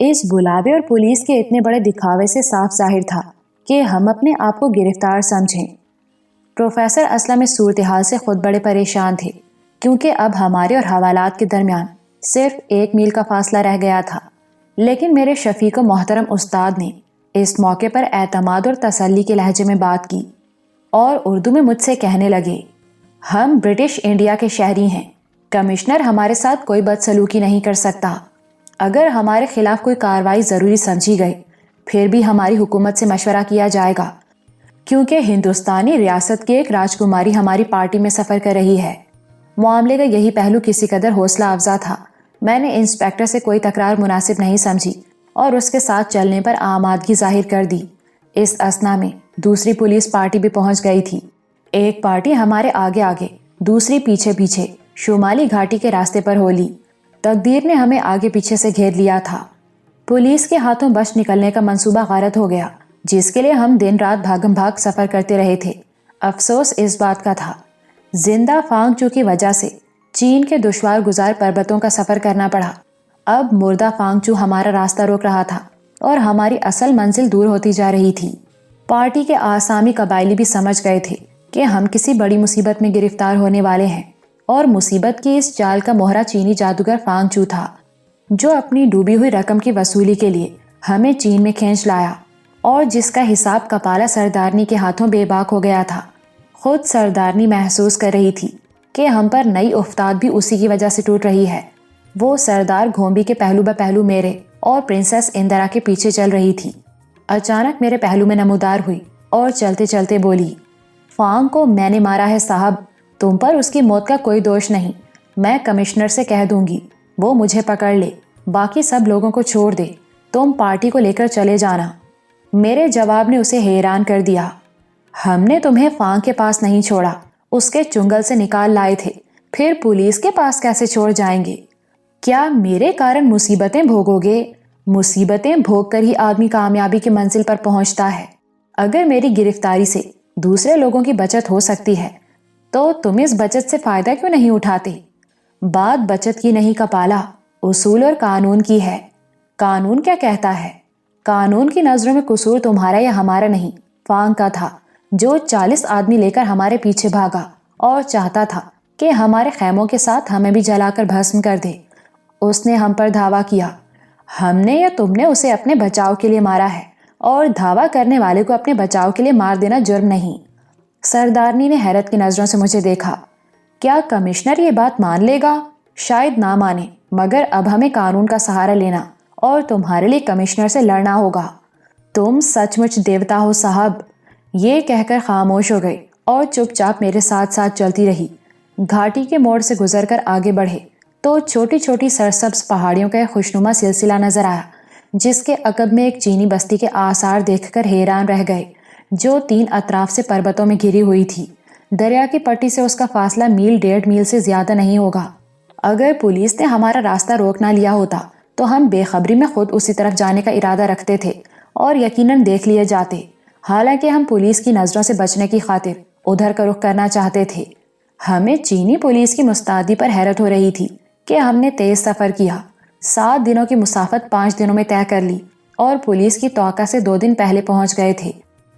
اس بلاوے اور پولیس کے اتنے بڑے دکھاوے سے صاف ظاہر تھا کہ ہم اپنے آپ کو گرفتار سمجھیں۔ پروفیسر اسلم اس صورتحال سے خود بڑے پریشان تھے، کیونکہ اب ہمارے اور حوالات کے درمیان صرف 1 میل کا فاصلہ رہ گیا تھا۔ لیکن میرے شفیق و محترم استاد نے اس موقع پر اعتماد اور تسلی کے لہجے میں بات کی اور اردو میں مجھ سے کہنے لگے، ہم برٹش انڈیا کے شہری ہیں، کمشنر ہمارے ساتھ کوئی بدسلوکی نہیں کر سکتا۔ اگر ہمارے خلاف کوئی کارروائی ضروری سمجھی گئی، پھر بھی ہماری حکومت سے مشورہ کیا جائے گا، کیونکہ ہندوستانی ریاست کی ایک راجکماری ہماری پارٹی میں سفر کر رہی ہے۔ معاملے کا یہی پہلو کسی قدر حوصلہ افزا تھا۔ میں نے انسپیکٹر سے کوئی تکرار مناسب نہیں سمجھی اور اس کے ساتھ چلنے پر آمادگی ظاہر کر دی۔ اس اثنا میں دوسری پولیس پارٹی بھی پہنچ گئی تھی۔ ایک پارٹی ہمارے آگے آگے، دوسری پیچھے پیچھے شمالی گھاٹی کے راستے پر ہو لی۔ تقدیر نے ہمیں آگے پیچھے سے گھیر لیا تھا۔ پولیس کے ہاتھوں بچ نکلنے کا منصوبہ غارت ہو گیا، جس کے لیے ہم دن رات بھاگم بھاگ سفر کرتے رہے تھے۔ افسوس اس بات کا تھا، زندہ فانگچو کی وجہ سے چین کے دشوار گزار پربتوں کا سفر کرنا پڑا۔ اب مردہ فانگچو ہمارا راستہ روک رہا تھا اور ہماری اصل منزل دور ہوتی جا رہی تھی۔ پارٹی کے آسامی قبائلی بھی سمجھ گئے تھے کہ ہم کسی بڑی مصیبت میں گرفتار ہونے والے ہیں، اور مصیبت کی اس جال کا مہرہ چینی جادوگر فانگچو تھا، جو اپنی ڈوبی ہوئی رقم کی وصولی کے لیے ہمیں چین میں کھینچ لایا، اور جس کا حساب کپالا سردارنی کے ہاتھوں بے باک ہو گیا تھا۔ خود سردارنی محسوس کر رہی تھی کہ ہم پر نئی افتاد بھی اسی کی وجہ سے ٹوٹ رہی ہے۔ وہ سردار گھومبی کے پہلو بہ پہلو میرے اور پرنسس اندرا کے پیچھے چل رہی تھی۔ اچانک میرے پہلو میں نمودار ہوئی اور چلتے چلتے بولی، فانگ کو میں نے مارا ہے صاحب، تم پر اس کی موت کا کوئی دوش نہیں۔ میں کمشنر سے کہہ دوں گی، وہ مجھے پکڑ لے، باقی سب لوگوں کو چھوڑ دے، تم پارٹی کو لے کر چلے جانا۔ میرے جواب نے اسے حیران کر دیا۔ ہم نے تمہیں فانگ کے پاس نہیں چھوڑا، اس کے چنگل سے نکال لائے تھے، پھر پولیس کے پاس کیسے چھوڑ جائیں گے؟ کیا میرے کارن مصیبتیں بھوگو گے؟ مصیبتیں بھوگ کر ہی آدمی کامیابی کی منزل پر پہنچتا ہے۔ اگر میری گرفتاری سے دوسرے لوگوں کی بچت ہو سکتی ہے، تو تم اس بچت سے فائدہ کیوں نہیں اٹھاتے؟ بات بچت کی نہیں کپالا، اصول اور قانون کی ہے۔ قانون کیا کہتا ہے؟ قانون کی نظروں میں قصور تمہارا یا ہمارا نہیں، فانگ کا تھا، جو 40 آدمی لے کر ہمارے پیچھے بھاگا اور چاہتا تھا کہ ہمارے خیموں کے ساتھ ہمیں بھی جلا کر بھسم کر دے۔ اس نے ہم پر دھاوا کیا۔ ہم نے یا تم نے اسے اپنے بچاؤ کے لیے مارا ہے، اور دھاوا کرنے والے کو اپنے بچاؤ کے لیے مار دینا جرم نہیں۔ سردارنی نے حیرت کی نظروں سے مجھے دیکھا۔ کیا کمشنر یہ بات مان لے گا؟ شاید نہ مانے، مگر اب ہمیں قانون کا سہارا لینا اور تمہارے لیے کمشنر سے لڑنا ہوگا۔ تم سچ مچ دیوتا ہو صاحب۔ یہ کہہ کر خاموش ہو گئی اور چپ چاپ میرے ساتھ ساتھ چلتی رہی۔ گھاٹی کے موڑ سے گزر کر آگے بڑھے تو چھوٹی چھوٹی سرسبز پہاڑیوں کا ایک خوشنما سلسلہ نظر آیا، جس کے عقب میں ایک چینی بستی کے آثار دیکھ کر حیران رہ گئے، جو 3 اطراف سے پربتوں میں گھری ہوئی تھی۔ دریا کی پٹی سے اس کا فاصلہ 1.5 میل سے زیادہ نہیں ہوگا۔ اگر پولیس نے ہمارا راستہ روک نہ لیا ہوتا تو ہم بے خبری میں خود اسی طرف جانے کا ارادہ رکھتے تھے اور یقیناً دیکھ لیے جاتے، حالانکہ ہم پولیس کی نظروں سے بچنے کی خاطر ادھر کا رخ کرنا چاہتے تھے۔ ہمیں چینی پولیس کی مستعدی پر حیرت ہو رہی تھی کہ ہم نے تیز سفر کیا، 7 دنوں کی مسافت 5 دنوں میں طے کر لی اور پولیس کی توقع سے 2 دن پہلے پہنچ گئے تھے،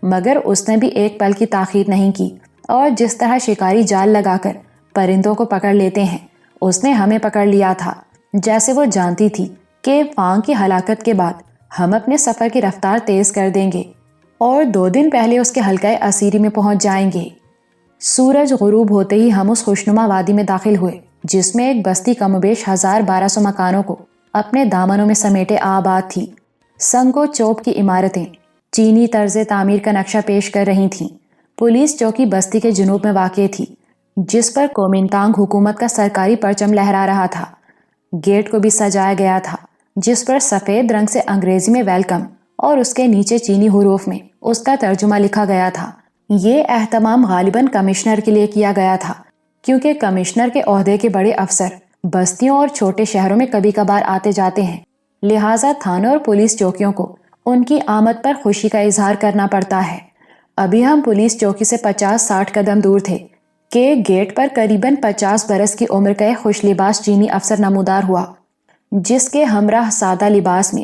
مگر اس نے بھی ایک پل کی تاخیر نہیں کی، اور جس طرح شکاری جال لگا کر پرندوں کو پکڑ لیتے ہیں، اس نے ہمیں پکڑ لیا تھا، جیسے وہ جانتی تھی کہ فانگ کی ہلاکت کے بعد ہم اپنے سفر کی رفتار تیز کر دیں گے اور 2 دن پہلے اس کے حلقۂ اسیری میں پہنچ جائیں گے۔ سورج غروب ہوتے ہی ہم اس خوشنما وادی میں داخل ہوئے، جس میں ایک بستی کم و بیش 1200 مکانوں کو اپنے دامنوں میں سمیٹے آباد تھی۔ سنگ و چوب کی عمارتیں چینی طرز تعمیر کا نقشہ پیش کر رہی تھیں۔ پولیس چوکی بستی کے جنوب میں واقع تھی، جس پر کومنتانگ حکومت کا سرکاری پرچم لہرا رہا تھا۔ گیٹ کو بھی سجایا گیا تھا، جس پر سفید رنگ سے انگریزی میں ویلکم اور اس کے نیچے چینی حروف میں اس کا ترجمہ لکھا گیا تھا۔ یہ اہتمام غالباً کمشنر کے لیے کیا گیا تھا، کیونکہ کمشنر کے عہدے کے بڑے افسر بستیوں اور چھوٹے شہروں میں کبھی کبھار آتے جاتے ہیں، لہٰذا تھانوں اور پولیس چوکیوں کو ان کی آمد پر خوشی کا اظہار کرنا پڑتا ہے۔ ابھی ہم پولیس چوکی سے 50-60 قدم دور تھے کہ گیٹ پر قریباً 50 برس کی عمر کا ایک خوش لباس چینی افسر نمودار ہوا، جس کے ہمراہ سادہ لباس میں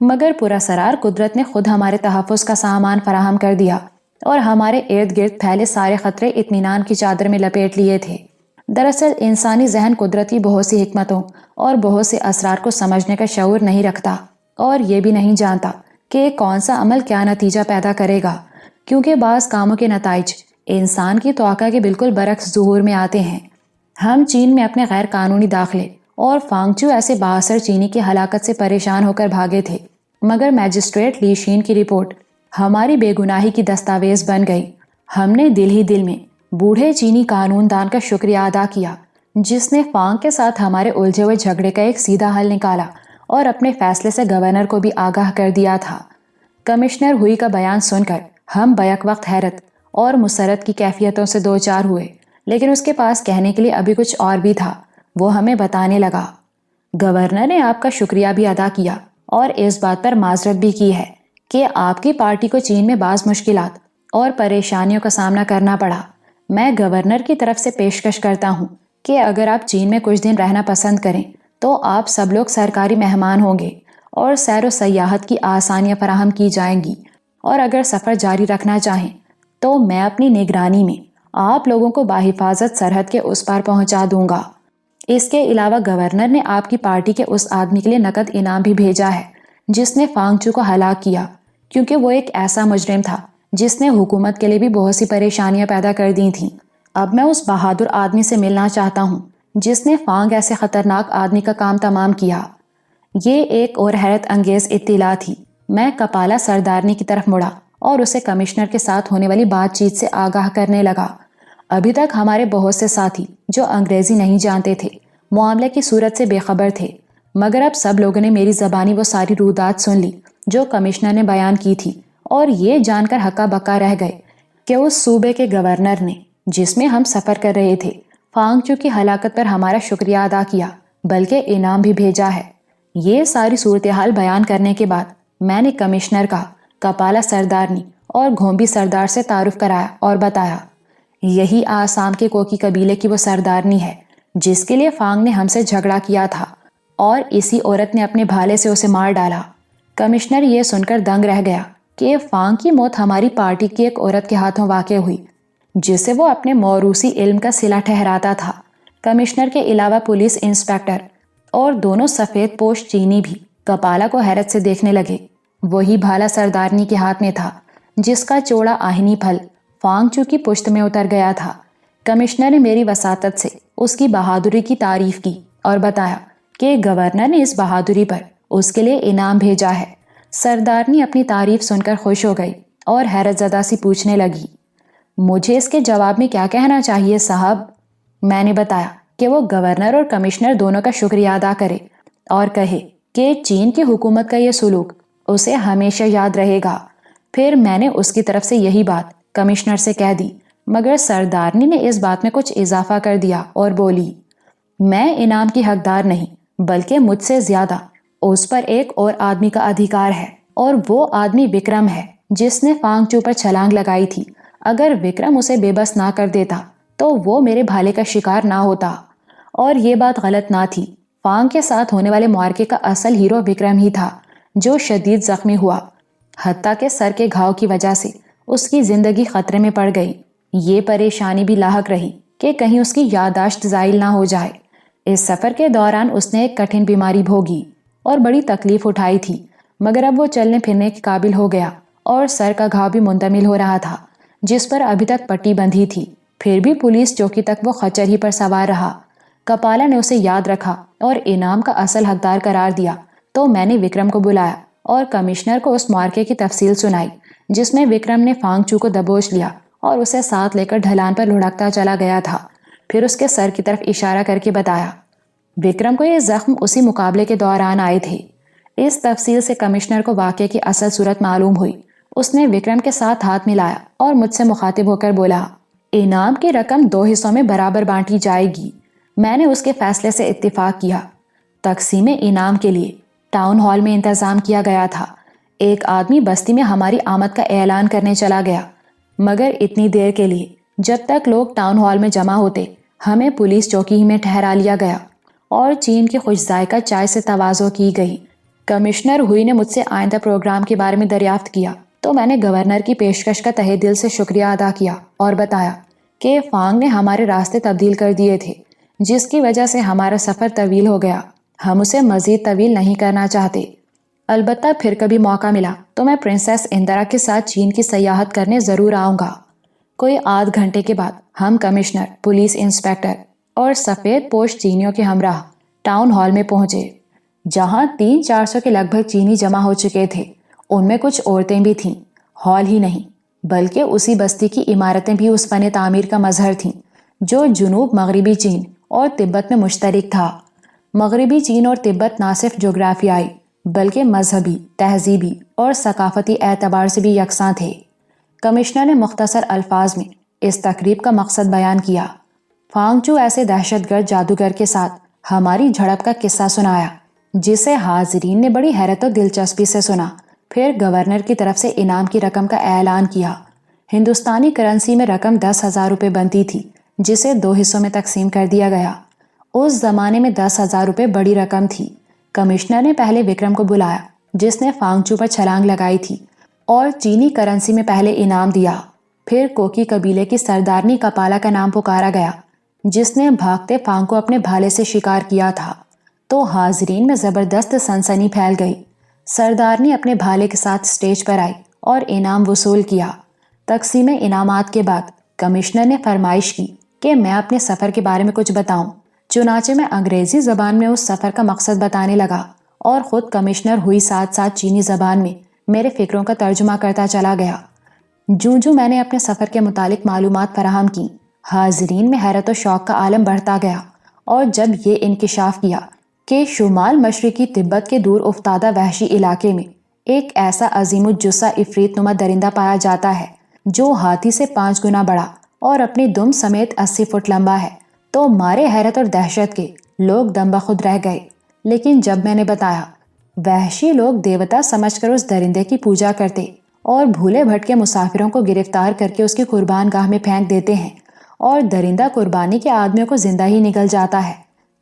مگر پراسرار قدرت نے خود ہمارے تحفظ کا سامان فراہم کر دیا اور ہمارے ارد گرد پھیلے سارے خطرے اطمینان کی چادر میں لپیٹ لیے تھے۔ دراصل انسانی ذہن قدرت کی بہت سی حکمتوں اور بہت سے اسرار کو سمجھنے کا شعور نہیں رکھتا، اور یہ بھی نہیں جانتا کہ کون سا عمل کیا نتیجہ پیدا کرے گا، کیونکہ بعض کاموں کے نتائج انسان کی توقع کے بالکل برعکس ظہور میں آتے ہیں۔ ہم چین میں اپنے غیر قانونی داخلے اور فانگچو ایسے بااثر چینی کی ہلاکت سے پریشان ہو کر بھاگے تھے، مگر میجسٹریٹ لی شین کی رپورٹ ہماری بے گناہی کی دستاویز بن گئی۔ ہم نے دل ہی دل میں بوڑھے چینی قانون دان کا شکریہ ادا کیا، جس نے فانگ کے ساتھ ہمارے الجھے ہوئے جھگڑے کا ایک سیدھا حل نکالا اور اپنے فیصلے سے گورنر کو بھی آگاہ کر دیا تھا۔ کمشنر ہوئی کا بیان سن کر ہم بیک وقت حیرت اور مسرت کی کیفیتوں سے دوچار ہوئے، لیکن اس کے پاس کہنے کے لیے ابھی کچھ اور بھی تھا۔ وہ ہمیں بتانے لگا، گورنر نے آپ کا شکریہ بھی ادا کیا اور اس بات پر معذرت بھی کی ہے کہ آپ کی پارٹی کو چین میں بعض مشکلات اور پریشانیوں کا سامنا کرنا پڑا۔ میں گورنر کی طرف سے پیشکش کرتا ہوں کہ اگر آپ چین میں کچھ دن رہنا پسند کریں تو آپ سب لوگ سرکاری مہمان ہوں گے اور سیر و سیاحت کی آسانیاں فراہم کی جائیں گی، اور اگر سفر جاری رکھنا چاہیں تو میں اپنی نگرانی میں آپ لوگوں کو بحفاظت سرحد کے اس پار پہنچا دوں گا۔ اس کے علاوہ گورنر نے آپ کی پارٹی کے اس آدمی کے لیے نقد انعام بھی بھیجا ہے جس نے فانگچو کو ہلاک کیا، کیونکہ وہ ایک ایسا مجرم تھا جس نے حکومت کے لیے بھی بہت سی پریشانیاں پیدا کر دی تھیں۔ اب میں اس بہادر آدمی سے ملنا چاہتا ہوں جس نے فانگ ایسے خطرناک آدمی کا کام تمام کیا۔ یہ ایک اور حیرت انگیز اطلاع تھی۔ میں کپالا سردارنی کی طرف مڑا اور اسے کمشنر کے ساتھ ہونے والی بات چیت سے آگاہ کرنے لگا۔ ابھی تک ہمارے بہت سے ساتھی جو انگریزی نہیں جانتے تھے معاملے کی صورت سے بے خبر تھے، مگر اب سب لوگوں نے میری زبانی وہ ساری رودات سن لی جو کمشنر نے بیان کی تھی، اور یہ جان کر ہکا بکا رہ گئے کہ اس صوبے کے گورنر نے، جس میں ہم سفر کر رہے تھے، فانگچو کی ہلاکت پر ہمارا شکریہ ادا کیا بلکہ انعام بھی بھیجا ہے۔ یہ ساری صورتحال بیان کرنے کے بعد میں نے کمشنر کا کپالا سردارنی اور گھومبی سردار سے تعارف کرایا اور بتایا، یہی آسام کے کوکی قبیلے کی وہ سردارنی ہے جس کے لیے فانگ نے ہم سے جھگڑا کیا تھا، اور اسی عورت نے اپنے بھالے سے اسے مار ڈالا۔ کمشنر یہ سن کر دنگ رہ گیا کہ فانگ کی موت ہماری پارٹی کی ایک عورت کے ہاتھوں واقع ہوئی جسے وہ اپنے موروثی علم کا صلہ ٹھہراتا تھا۔ کمشنر کے علاوہ پولیس انسپکٹر اور دونوں سفید پوش چینی بھی کپالا کو حیرت سے دیکھنے لگے۔ وہی بھالا سردارنی کے ہاتھ میں تھا جس کا چوڑا آہنی پھل فانگچو کی پشت میں اتر گیا تھا۔ کمشنر نے میری وساطت سے اس کی بہادری کی تعریف کی اور بتایا کہ گورنر نے اس بہادری پر اس کے لیے انعام بھیجا ہے۔ سردارنی اپنی تعریف سن کر خوش ہو گئی اور حیرت زدہ سی پوچھنے لگی، مجھے اس کے جواب میں کیا کہنا چاہیے صاحب؟ میں نے بتایا کہ وہ گورنر اور کمشنر دونوں کا شکریہ ادا کرے اور کہے کہ چین کی حکومت کا یہ سلوک اسے ہمیشہ یاد رہے گا۔ پھر میں نے اس کی طرف سے یہی بات کمشنر سے کہہ دی، مگر سردارنی نے اس بات میں کچھ اضافہ کر دیا اور بولی، میں انعام کی حقدار نہیں، بلکہ مجھ سے زیادہ اس پر ایک اور آدمی کا ادھیکار ہے، اور وہ آدمی وکرم ہے جس نے فانگچو پر چھلانگ لگائی تھی۔ اگر وکرم اسے بے بس نہ کر دیتا تو وہ میرے بھالے کا شکار نہ ہوتا۔ اور یہ بات غلط نہ تھی، فانگ کے ساتھ ہونے والے معرکے کا اصل ہیرو وکرم ہی تھا جو شدید زخمی ہوا، حتیٰ کہ سر کے گھاؤ کی وجہ سے اس کی زندگی خطرے میں پڑ گئی۔ یہ پریشانی بھی لاحق رہی کہ کہیں اس کی یادداشت زائل نہ ہو جائے۔ اس سفر کے دوران اس نے ایک کٹھن بیماری بھوگی اور بڑی تکلیف اٹھائی تھی، مگر اب وہ چلنے پھرنے کے قابل ہو گیا اور سر کا گھاؤ بھی منتمل ہو رہا تھا جس پر ابھی تک پٹی بندھی تھی۔ پھر بھی پولیس چوکی تک وہ خچر ہی پر سوار رہا۔ کپالا نے اسے یاد رکھا اور انعام کا اصل حقدار قرار دیا، تو میں نے وکرم کو بلایا اور کمشنر کو اس معرکے کی تفصیل سنائی جس میں وکرم نے فانگچو کو دبوچ لیا اور اسے ساتھ لے کر ڈھلان پر لڑھکتا چلا گیا تھا۔ پھر اس کے سر کی طرف اشارہ کر کے بتایا، وکرم کو یہ زخم اسی مقابلے کے دوران آئے تھے۔ اس تفصیل سے کمشنر کو واقعے کی اصل صورت معلوم ہوئی۔ اس نے وکرم کے ساتھ ہاتھ ملایا اور مجھ سے مخاطب ہو کر بولا، انعام کی رقم 2 حصوں میں برابر بانٹی جائے گی۔ میں نے اس کے فیصلے سے اتفاق کیا۔ تقسیم انعام کے لیے ٹاؤن ہال میں انتظام کیا گیا تھا۔ ایک آدمی بستی میں ہماری آمد کا اعلان کرنے چلا گیا، مگر اتنی دیر کے لیے جب تک لوگ ٹاؤن ہال میں جمع ہوتے ہمیں پولیس چوکی ہی میں ٹھہرا لیا گیا اور چین کی خوش ذائقہ چائے سے تواضع کی گئی۔ کمشنر ہوئی نے مجھ سے آئندہ پروگرام کے بارے میں دریافت کیا تو میں نے گورنر کی پیشکش کا تہہ دل سے شکریہ ادا کیا اور بتایا کہ فانگ نے ہمارے راستے تبدیل کر دیے تھے، جس کی وجہ سے ہمارا سفر طویل ہو گیا۔ ہم اسے مزید طویل نہیں کرنا چاہتے۔ البتہ پھر کبھی موقع ملا تو میں پرنسس اندرا کے ساتھ چین کی سیاحت کرنے ضرور آؤں گا۔ کوئی آدھ گھنٹے کے بعد ہم کمشنر، پولیس انسپکٹر اور سفید پوش چینیوں کے ہمراہ ٹاؤن ہال میں پہنچے، جہاں 300-400 کے لگ بھگ چینی جمع ہو چکے تھے۔ ان میں کچھ عورتیں بھی تھیں۔ ہال ہی نہیں بلکہ اسی بستی کی عمارتیں بھی اس فن تعمیر کا مظہر تھیں جو جنوب مغربی چین اور تبت میں مشترک تھا۔ مغربی چین اور تبت نہ صرف جغرافیائی بلکہ مذہبی، تہذیبی اور ثقافتی اعتبار سے بھی یکساں تھے۔ کمشنر نے مختصر الفاظ میں اس تقریب کا مقصد بیان کیا۔ فانگ چو ایسے دہشت گرد جادوگر کے ساتھ ہماری جھڑپ کا قصہ سنایا جسے حاضرین نے بڑی حیرت و دلچسپی سے سنا۔ پھر گورنر کی طرف سے انعام کی رقم کا اعلان کیا۔ ہندوستانی کرنسی میں رقم 10,000 روپے بنتی تھی، جسے 2 حصوں میں تقسیم کر دیا گیا۔ اس زمانے میں 10,000 روپے بڑی رقم تھی۔ کمشنر نے پہلے وکرم کو بلایا جس نے فانگ چو پر چھلانگ لگائی تھی اور چینی کرنسی میں پہلے انعام دیا۔ پھر کوکی قبیلے کی سردارنی کپالا کا نام پکارا گیا جس نے بھاگتے فانگ کو اپنے بھالے سے شکار کیا تھا، تو حاضرین میں زبردست سنسنی پھیل گئی۔ سردارنی اپنے بھالے کے ساتھ سٹیج پر آئی اور انعام وصول کیا۔ تقسیم انعامات کے بعد کمشنر نے فرمائش کی کہ میں اپنے سفر کے بارے میں کچھ بتاؤں۔ چنانچہ میں انگریزی زبان میں اس سفر کا مقصد بتانے لگا اور خود کمشنر ہوئی ساتھ ساتھ چینی زبان میں میرے فکروں کا ترجمہ کرتا چلا گیا۔ جوں میں نے اپنے سفر کے متعلق معلومات فراہم کی، حاضرین میں حیرت و شوق کا عالم بڑھتا گیا، اور جب یہ انکشاف کیا کہ شمال مشرقی تبت کے دور افتادہ وحشی علاقے میں ایک ایسا عظیم الجثہ عفریت نما درندہ پایا جاتا ہے جو ہاتھی سے 5 گنا بڑا اور اپنی دم سمیت 80 فٹ لمبا ہے، تو مارے حیرت اور دہشت کے لوگ دم بخود رہ گئے۔ لیکن جب میں نے بتایا، وحشی لوگ دیوتا سمجھ کر اس درندے کی پوجا کرتے اور بھولے بھٹکے مسافروں کو گرفتار کر کے اس کی قربان گاہ میں پھینک دیتے ہیں، اور درندہ قربانی کے آدمیوں کو زندہ ہی نکل جاتا ہے،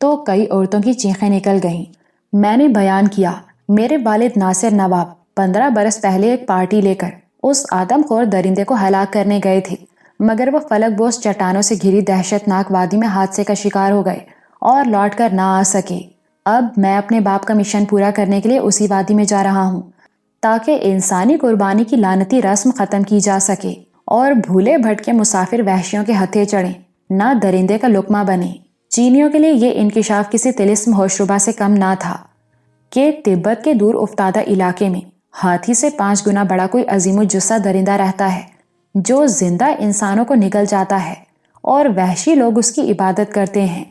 تو کئی عورتوں کی چیخیں نکل گئیں۔ میں نے بیان کیا، میرے والد ناصر نواب 15 برس پہلے ایک پارٹی لے کر اس آدم خور درندے کو ہلاک کرنے گئے تھے، مگر وہ فلک بوس چٹانوں سے گھری دہشت ناک وادی میں حادثے کا شکار ہو گئے اور لوٹ کر نہ آ سکے۔ اب میں اپنے باپ کا مشن پورا کرنے کے لیے اسی وادی میں جا رہا ہوں تاکہ انسانی قربانی کی لعنتی رسم ختم کی جا سکے اور بھولے بھٹکے مسافر وحشیوں کے ہتھے چڑھیں، نہ درندے کا لقمہ بنے۔ چینیوں کے لیے یہ انکشاف کسی طلسم ہوشربا سے کم نہ تھا کہ تبت کے دور افتادہ علاقے میں ہاتھی سے 5 گنا بڑا کوئی عظیم الجثہ درندہ رہتا ہے جو زندہ انسانوں کو نگل جاتا ہے، اور وحشی لوگ اس کی عبادت کرتے ہیں۔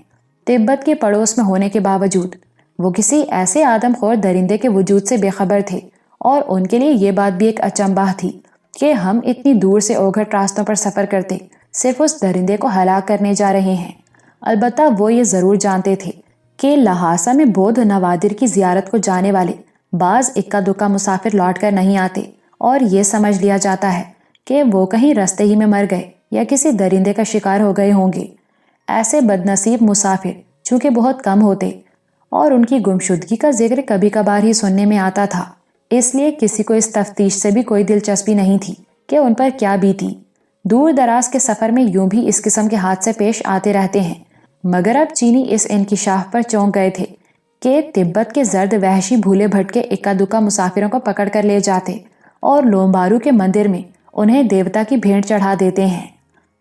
تبت کے پڑوس میں ہونے کے باوجود وہ کسی ایسے آدم خور درندے کے وجود سے بے خبر تھے، اور ان کے لیے یہ بات بھی ایک اچنبھا تھی کہ ہم اتنی دور سے اوگھٹ راستوں پر سفر کرتے صرف اس درندے کو ہلاک کرنے جا رہے ہیں۔ البتہ وہ یہ ضرور جانتے تھے کہ لہٰذا میں بودھ نوادر کی زیارت کو جانے والے بعض اکا دکا مسافر لوٹ کر نہیں آتے، اور یہ سمجھ لیا جاتا ہے کہ وہ کہیں رستے ہی میں مر گئے یا کسی درندے کا شکار ہو گئے ہوں گے۔ ایسے بدنصیب مسافر چونکہ بہت کم ہوتے اور ان کی گمشدگی کا ذکر کبھی کبھار ہی سننے میں آتا تھا، اس لیے کسی کو اس تفتیش سے بھی کوئی دلچسپی نہیں تھی کہ ان پر کیا بیتی۔ دور دراز کے سفر میں یوں بھی اس قسم کے حادثے پیش آتے رہتے ہیں، مگر اب چینی اس انکشاف پر چونک گئے تھے کہ تبت کے زرد وحشی بھولے بھٹکے اکا دکا مسافروں کو پکڑ کر لے جاتے اور لومبارو کے مندر میں انہیں دیوتا کی بھیٹ چڑھا دیتے ہیں۔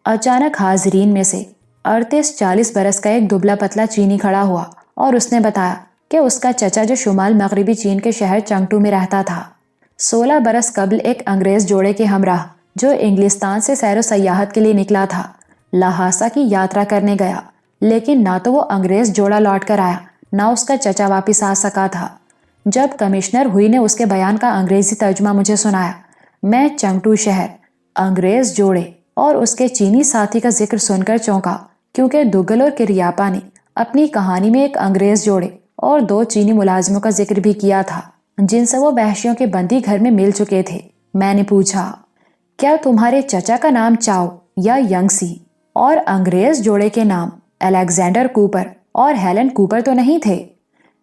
اچانک حاضرین میں سے 38-40 برس کا ایک دبلا پتلا چینی کھڑا ہوا اور اس نے بتایا کہ اس کا چچا جو شمال مغربی چین کے شہر چنگٹو میں رہتا تھا، 16 برس قبل ایک انگریز جوڑے کے ہمراہ جو انگلستان سے سیر و سیاحت کے لیے نکلا تھا، لہاسا کی یاترا کرنے گیا، لیکن نہ تو وہ انگریز جوڑا لوٹ کر آیا نہ اس کا چچا واپس آ سکا تھا۔ جب کمشنر ہوئی نے اس کے بیان کا انگریزی ترجمہ مجھے سنایا، میں چنگٹو شہر، انگریز جوڑے اور اس کے چینی ساتھی کا ذکر سن کر چونکا، کیونکہ دوگل اور کریاپا نے اپنی کہانی میں ایک انگریز جوڑے اور 2 چینی ملازموں کا ذکر بھی کیا تھا جن سے وہ وحشیوں کے بندی گھر میں مل چکے تھے۔ میں نے پوچھا، کیا تمہارے چچا کا نام چاؤ یا ینگ سی اور انگریز جوڑے کے نام الیگزینڈر کوپر اور ہیلن کوپر تو نہیں تھے؟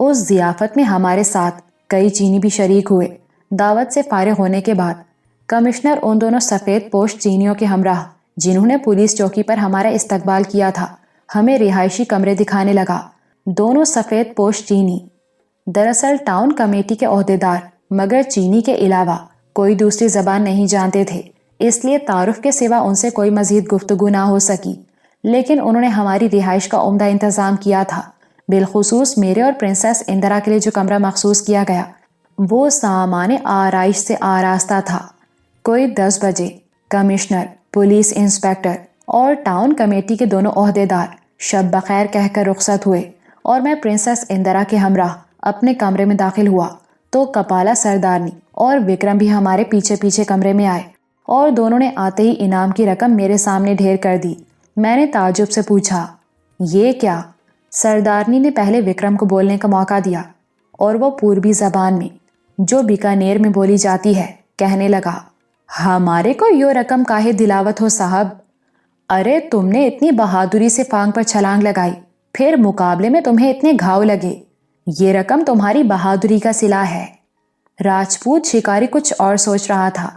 اس ضیافت میں ہمارے ساتھ کئی چینی بھی شریک ہوئے۔ دعوت سے فارغ ہونے کے بعد کمشنر ان دونوں سفید پوش چینیوں کے ہمراہ جنہوں نے پولیس چوکی پر ہمارا استقبال کیا تھا ہمیں رہائشی کمرے دکھانے لگا۔ دونوں سفید پوش چینی دراصل ٹاؤن کمیٹی کے عہدیدار مگر چینی کے علاوہ کوئی دوسری زبان نہیں جانتے تھے، اس لیے تعارف کے سوا ان سے کوئی مزید گفتگو نہ ہو سکی، لیکن انہوں نے ہماری رہائش کا عمدہ انتظام کیا تھا۔ بالخصوص میرے اور پرنسس اندرا کے لیے جو کمرہ مخصوص کیا گیا وہ سامان آرائش سے آراستہ تھا۔ کوئی 10 بجے کمشنر، پولیس انسپکٹر اور ٹاؤن کمیٹی کے دونوں عہدیدار شب بخیر کہہ کر رخصت ہوئے اور میں پرنسس اندرا کے ہمراہ اپنے کمرے میں داخل ہوا تو کپالا سردارنی اور وکرم بھی ہمارے پیچھے پیچھے کمرے میں آئے اور دونوں نے آتے ہی انعام کی رقم میرے سامنے ڈھیر کر دی۔ میں نے تعجب سے پوچھا، یہ کیا؟ سردارنی نے پہلے وکرم کو بولنے کا موقع دیا اور وہ پوربی زبان میں جو بیکانیر میں بولی جاتی ہے کہنے لگا، ہمارے کو یو رقم کاہے دلاوت ہو صاحب؟ ارے تم نے اتنی بہادری سے فانگ پر چھلانگ لگائی، پھر مقابلے میں تمہیں اتنے گھاؤ لگے، یہ رقم تمہاری بہادری کا صلہ ہے۔ راجپوت شکاری کچھ اور سوچ رہا تھا۔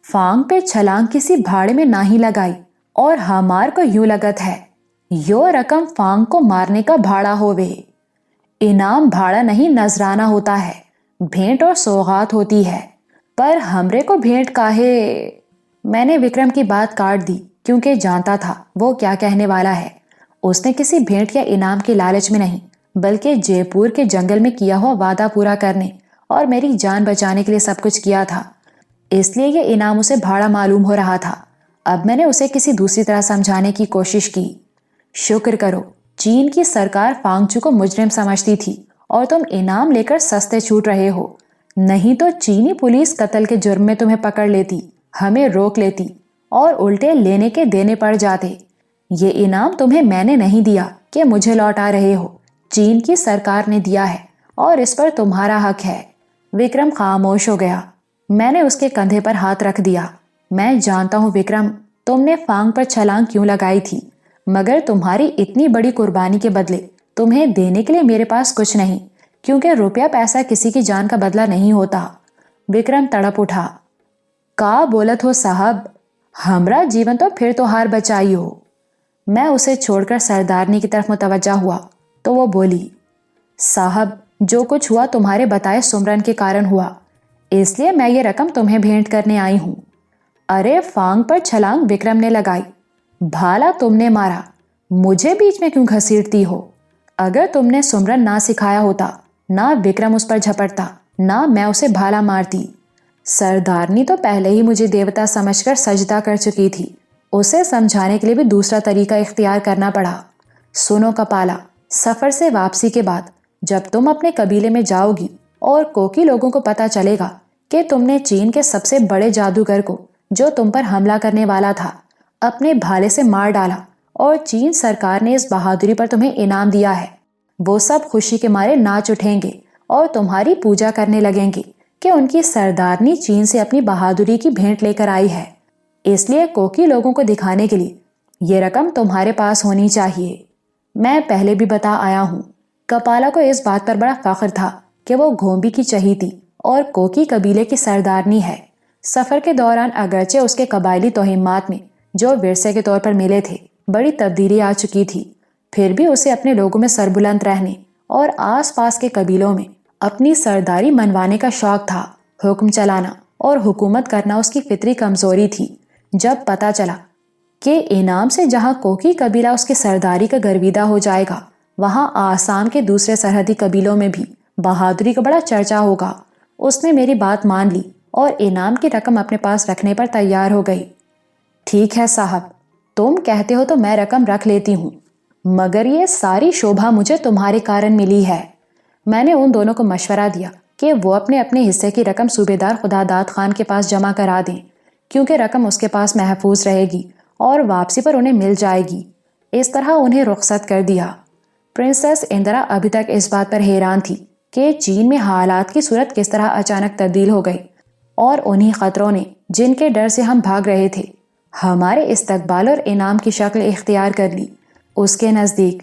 فانگ پہ چھلانگ کسی بھاڑے میں نہ ہی لگائی اور ہمار کو یوں لگت ہے یو رقم فانگ کو مارنے کا بھاڑا ہووے۔ انعام بھاڑا نہیں نذرانہ ہوتا ہے، بھینٹ اور سوغات ہوتی ہے، پر ہمرے کو بھینٹ کاہے؟ میں نے وکرم کی بات کاٹ دی کیونکہ جانتا تھا وہ کیا کہنے والا ہے۔ اس نے کسی بھینٹ یا انعام کے لالچ میں نہیں بلکہ جے پور کے جنگل میں کیا ہوا وعدہ پورا کرنے اور میری جان بچانے کے لیے سب کچھ کیا تھا، اس لیے یہ انعام اسے بھاڑا معلوم ہو رہا تھا۔ اب میں نے اسے کسی دوسری طرح سمجھانے کی کوشش کی۔ شکر کرو چین کی سرکار فانگچو کو مجرم سمجھتی تھی اور تم انعام لے کر سستے چھوٹ رہے ہو، نہیں تو چینی پولیس قتل کے جرم میں تمہیں پکڑ لیتی، ہمیں روک لیتی اور الٹے لینے کے دینے پڑ جاتے۔ یہ انعام تمہیں میں نے نہیں دیا کہ مجھے لوٹا رہے ہو، چین کی سرکار نے دیا ہے اور اس پر تمہارا حق ہے۔ وکرم خاموش ہو گیا۔ میں نے اس کے کندھے پر ہاتھ رکھ دیا۔ میں جانتا ہوں وکرم، تم نے فانگ پر چھلانگ کیوں لگائی تھی، مگر تمہاری اتنی بڑی قربانی کے بدلے تمہیں دینے کے لیے میرے پاس کچھ نہیں، کیونکہ روپیہ پیسہ کسی کی جان کا بدلہ نہیں ہوتا۔ وکرم تڑپ اٹھا، کا بولت ہو صاحب، ہمرا جیون تو پھر تو ہار بچائی ہو۔ میں اسے چھوڑ کر سردارنی کی طرف متوجہ ہوا تو وہ بولی، صاحب جو کچھ ہوا تمہارے بتائے سمرن کے کارن ہوا، اس لیے میں یہ رقم تمہیں بھینٹ کرنے آئی ہوں۔ ارے فانگ پر چھلانگ وکرم نے لگائی، بھالا تم نے مارا، مجھے بیچ میں کیوں گھسیٹتی ہو؟ اگر تم نے سمرن نہ سکھایا ہوتا، نہ وکرم اس پر جھپٹتا، نہ میں اسے بھالا مارتی۔ سردارنی تو پہلے ہی مجھے دیوتا سمجھ کر سجدہ کر چکی تھی، اسے سمجھانے کے لیے بھی دوسرا طریقہ اختیار کرنا پڑا۔ سنو کپالا، سفر سے واپسی کے بعد جب تم اپنے قبیلے میں جاؤ گی اور کوکی لوگوں کو پتہ چلے گا کہ تم نے چین کے سب سے بڑے جادوگر کو جو تم پر حملہ کرنے والا تھا اپنے بھالے سے مار ڈالا اور چین سرکار نے اس بہادری پر تمہیں انعام دیا ہے، وہ سب خوشی کے مارے ناچ اٹھیں گے اور تمہاری پوجا کرنے لگیں گے کہ ان کی سردارنی چین سے اپنی بہادری کی بھینٹ لے کر آئی ہے۔ اس لیے کوکی لوگوں کو دکھانے کے لیے یہ رقم تمہارے پاس ہونی چاہیے۔ میں پہلے بھی بتا آیا ہوں، کپالا کو اس بات پر بڑا فخر تھا کہ وہ گھومبی کی چہیتی اور کوکی قبیلے کی سردارنی ہے۔ سفر کے دوران اگرچہ اس کے قبائلی توہمات میں جو ورثے کے طور پر ملے تھے بڑی تبدیلی آ چکی تھی، پھر بھی اسے اپنے لوگوں میں سربلند رہنے اور آس پاس کے قبیلوں میں اپنی سرداری منوانے کا شوق تھا۔ حکم چلانا اور حکومت کرنا اس کی فطری کمزوری تھی۔ جب پتہ چلا کہ انعام سے جہاں کوکی قبیلہ اس کی سرداری کا گرویدہ ہو جائے گا، وہاں آسام کے دوسرے سرحدی قبیلوں میں بھی بہادری کا بڑا چرچا ہوگا، اس نے میری بات مان لی اور انعام کی رقم اپنے پاس رکھنے پر تیار ہو گئی۔ ٹھیک ہے صاحب، تم کہتے ہو تو میں رقم رکھ لیتی ہوں، مگر یہ ساری شوبھا مجھے تمہارے کارن ملی ہے۔ میں نے ان دونوں کو مشورہ دیا کہ وہ اپنے اپنے حصے کی رقم صوبیدار خداداد خان کے پاس جمع کرا دیں، کیونکہ رقم اس کے پاس محفوظ رہے گی اور واپسی پر انہیں مل جائے گی۔ اس طرح انہیں رخصت کر دیا۔ پرنسس اندرا ابھی تک اس بات پر حیران تھی کہ چین میں حالات کی صورت کس طرح اچانک تبدیل ہو گئی اور انہی خطروں نے جن کے ڈر سے ہم بھاگ رہے تھے ہمارے استقبال اور انعام کی شکل اختیار کر لی۔ اس کے نزدیک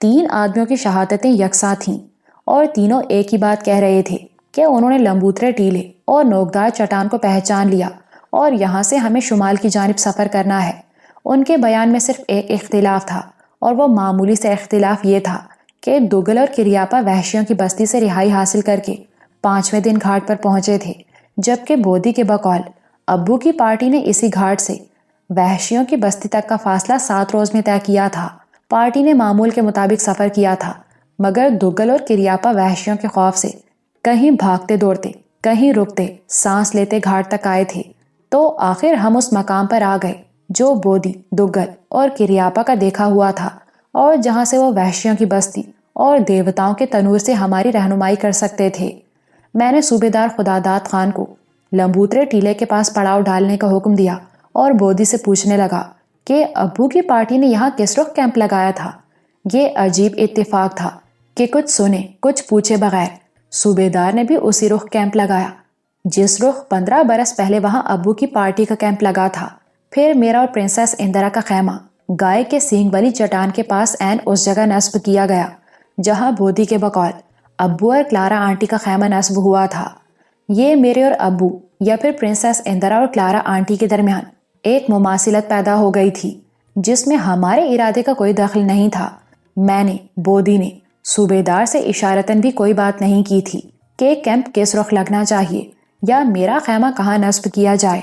3 آدمیوں کی شہادتیں یکساں تھیں اور تینوں ایک ہی بات کہہ رہے تھے کہ انہوں نے لمبوترے ٹیلے اور نوکدار چٹان کو پہچان لیا اور یہاں سے ہمیں شمال کی جانب سفر کرنا ہے۔ ان کے بیان میں صرف ایک اختلاف تھا اور وہ معمولی سے اختلاف یہ تھا کہ دوگل اور کریاپا وحشیوں کی بستی سے رہائی حاصل کر کے 5ویں دن گھاٹ پر پہنچے تھے، جبکہ بودی کے بقول ابو کی پارٹی نے اسی گھاٹ سے وحشیوں کی بستی تک کا فاصلہ 7 روز میں طے کیا تھا۔ پارٹی نے معمول کے مطابق سفر کیا تھا، مگر دوگل اور کریاپا وحشیوں کے خوف سے کہیں بھاگتے دوڑتے، کہیں رکتے، سانس لیتے گھاٹ تک آئے تھے۔ تو آخر ہم اس مقام پر آ گئے جو بودی، دوگل اور کریاپا کا دیکھا ہوا تھا اور جہاں سے وہ وحشیوں کی بستی اور دیوتاؤں کے تنور سے ہماری رہنمائی کر سکتے تھے۔ میں نے صوبیدار خداداد خان کو لمبوترے ٹیلے کے پاس پڑاؤ ڈالنے کا حکم دیا اور بودی سے پوچھنے لگا کہ ابو کی پارٹی نے یہاں کس رخ کیمپ لگایا تھا۔ یہ عجیب اتفاق تھا کہ کچھ سنے کچھ پوچھے بغیر صوبیدار نے بھی اسی رخ کیمپ لگایا جس رخ 15 برس پہلے وہاں ابو کی پارٹی کا کیمپ لگا تھا۔ پھر میرا اور پرنسس اندرا کا خیمہ گائے کے سینگ والی چٹان کے پاس عین اس جگہ نصب کیا گیا جہاں بودی کے بقول ابو اور کلارا آنٹی کا خیمہ نصب ہوا تھا۔ یہ میرے اور ابو یا پھر پرنسس اندرا اور کلارا آنٹی کے درمیان ایک مماثلت پیدا ہو گئی تھی جس میں ہمارے ارادے کا کوئی دخل نہیں تھا۔ میں نے، بودی نے صوبیدار سے اشارتاً بھی کوئی بات نہیں کی تھی کہ کیمپ کس رخ لگنا چاہیے یا میرا خیمہ کہاں نصب کیا جائے۔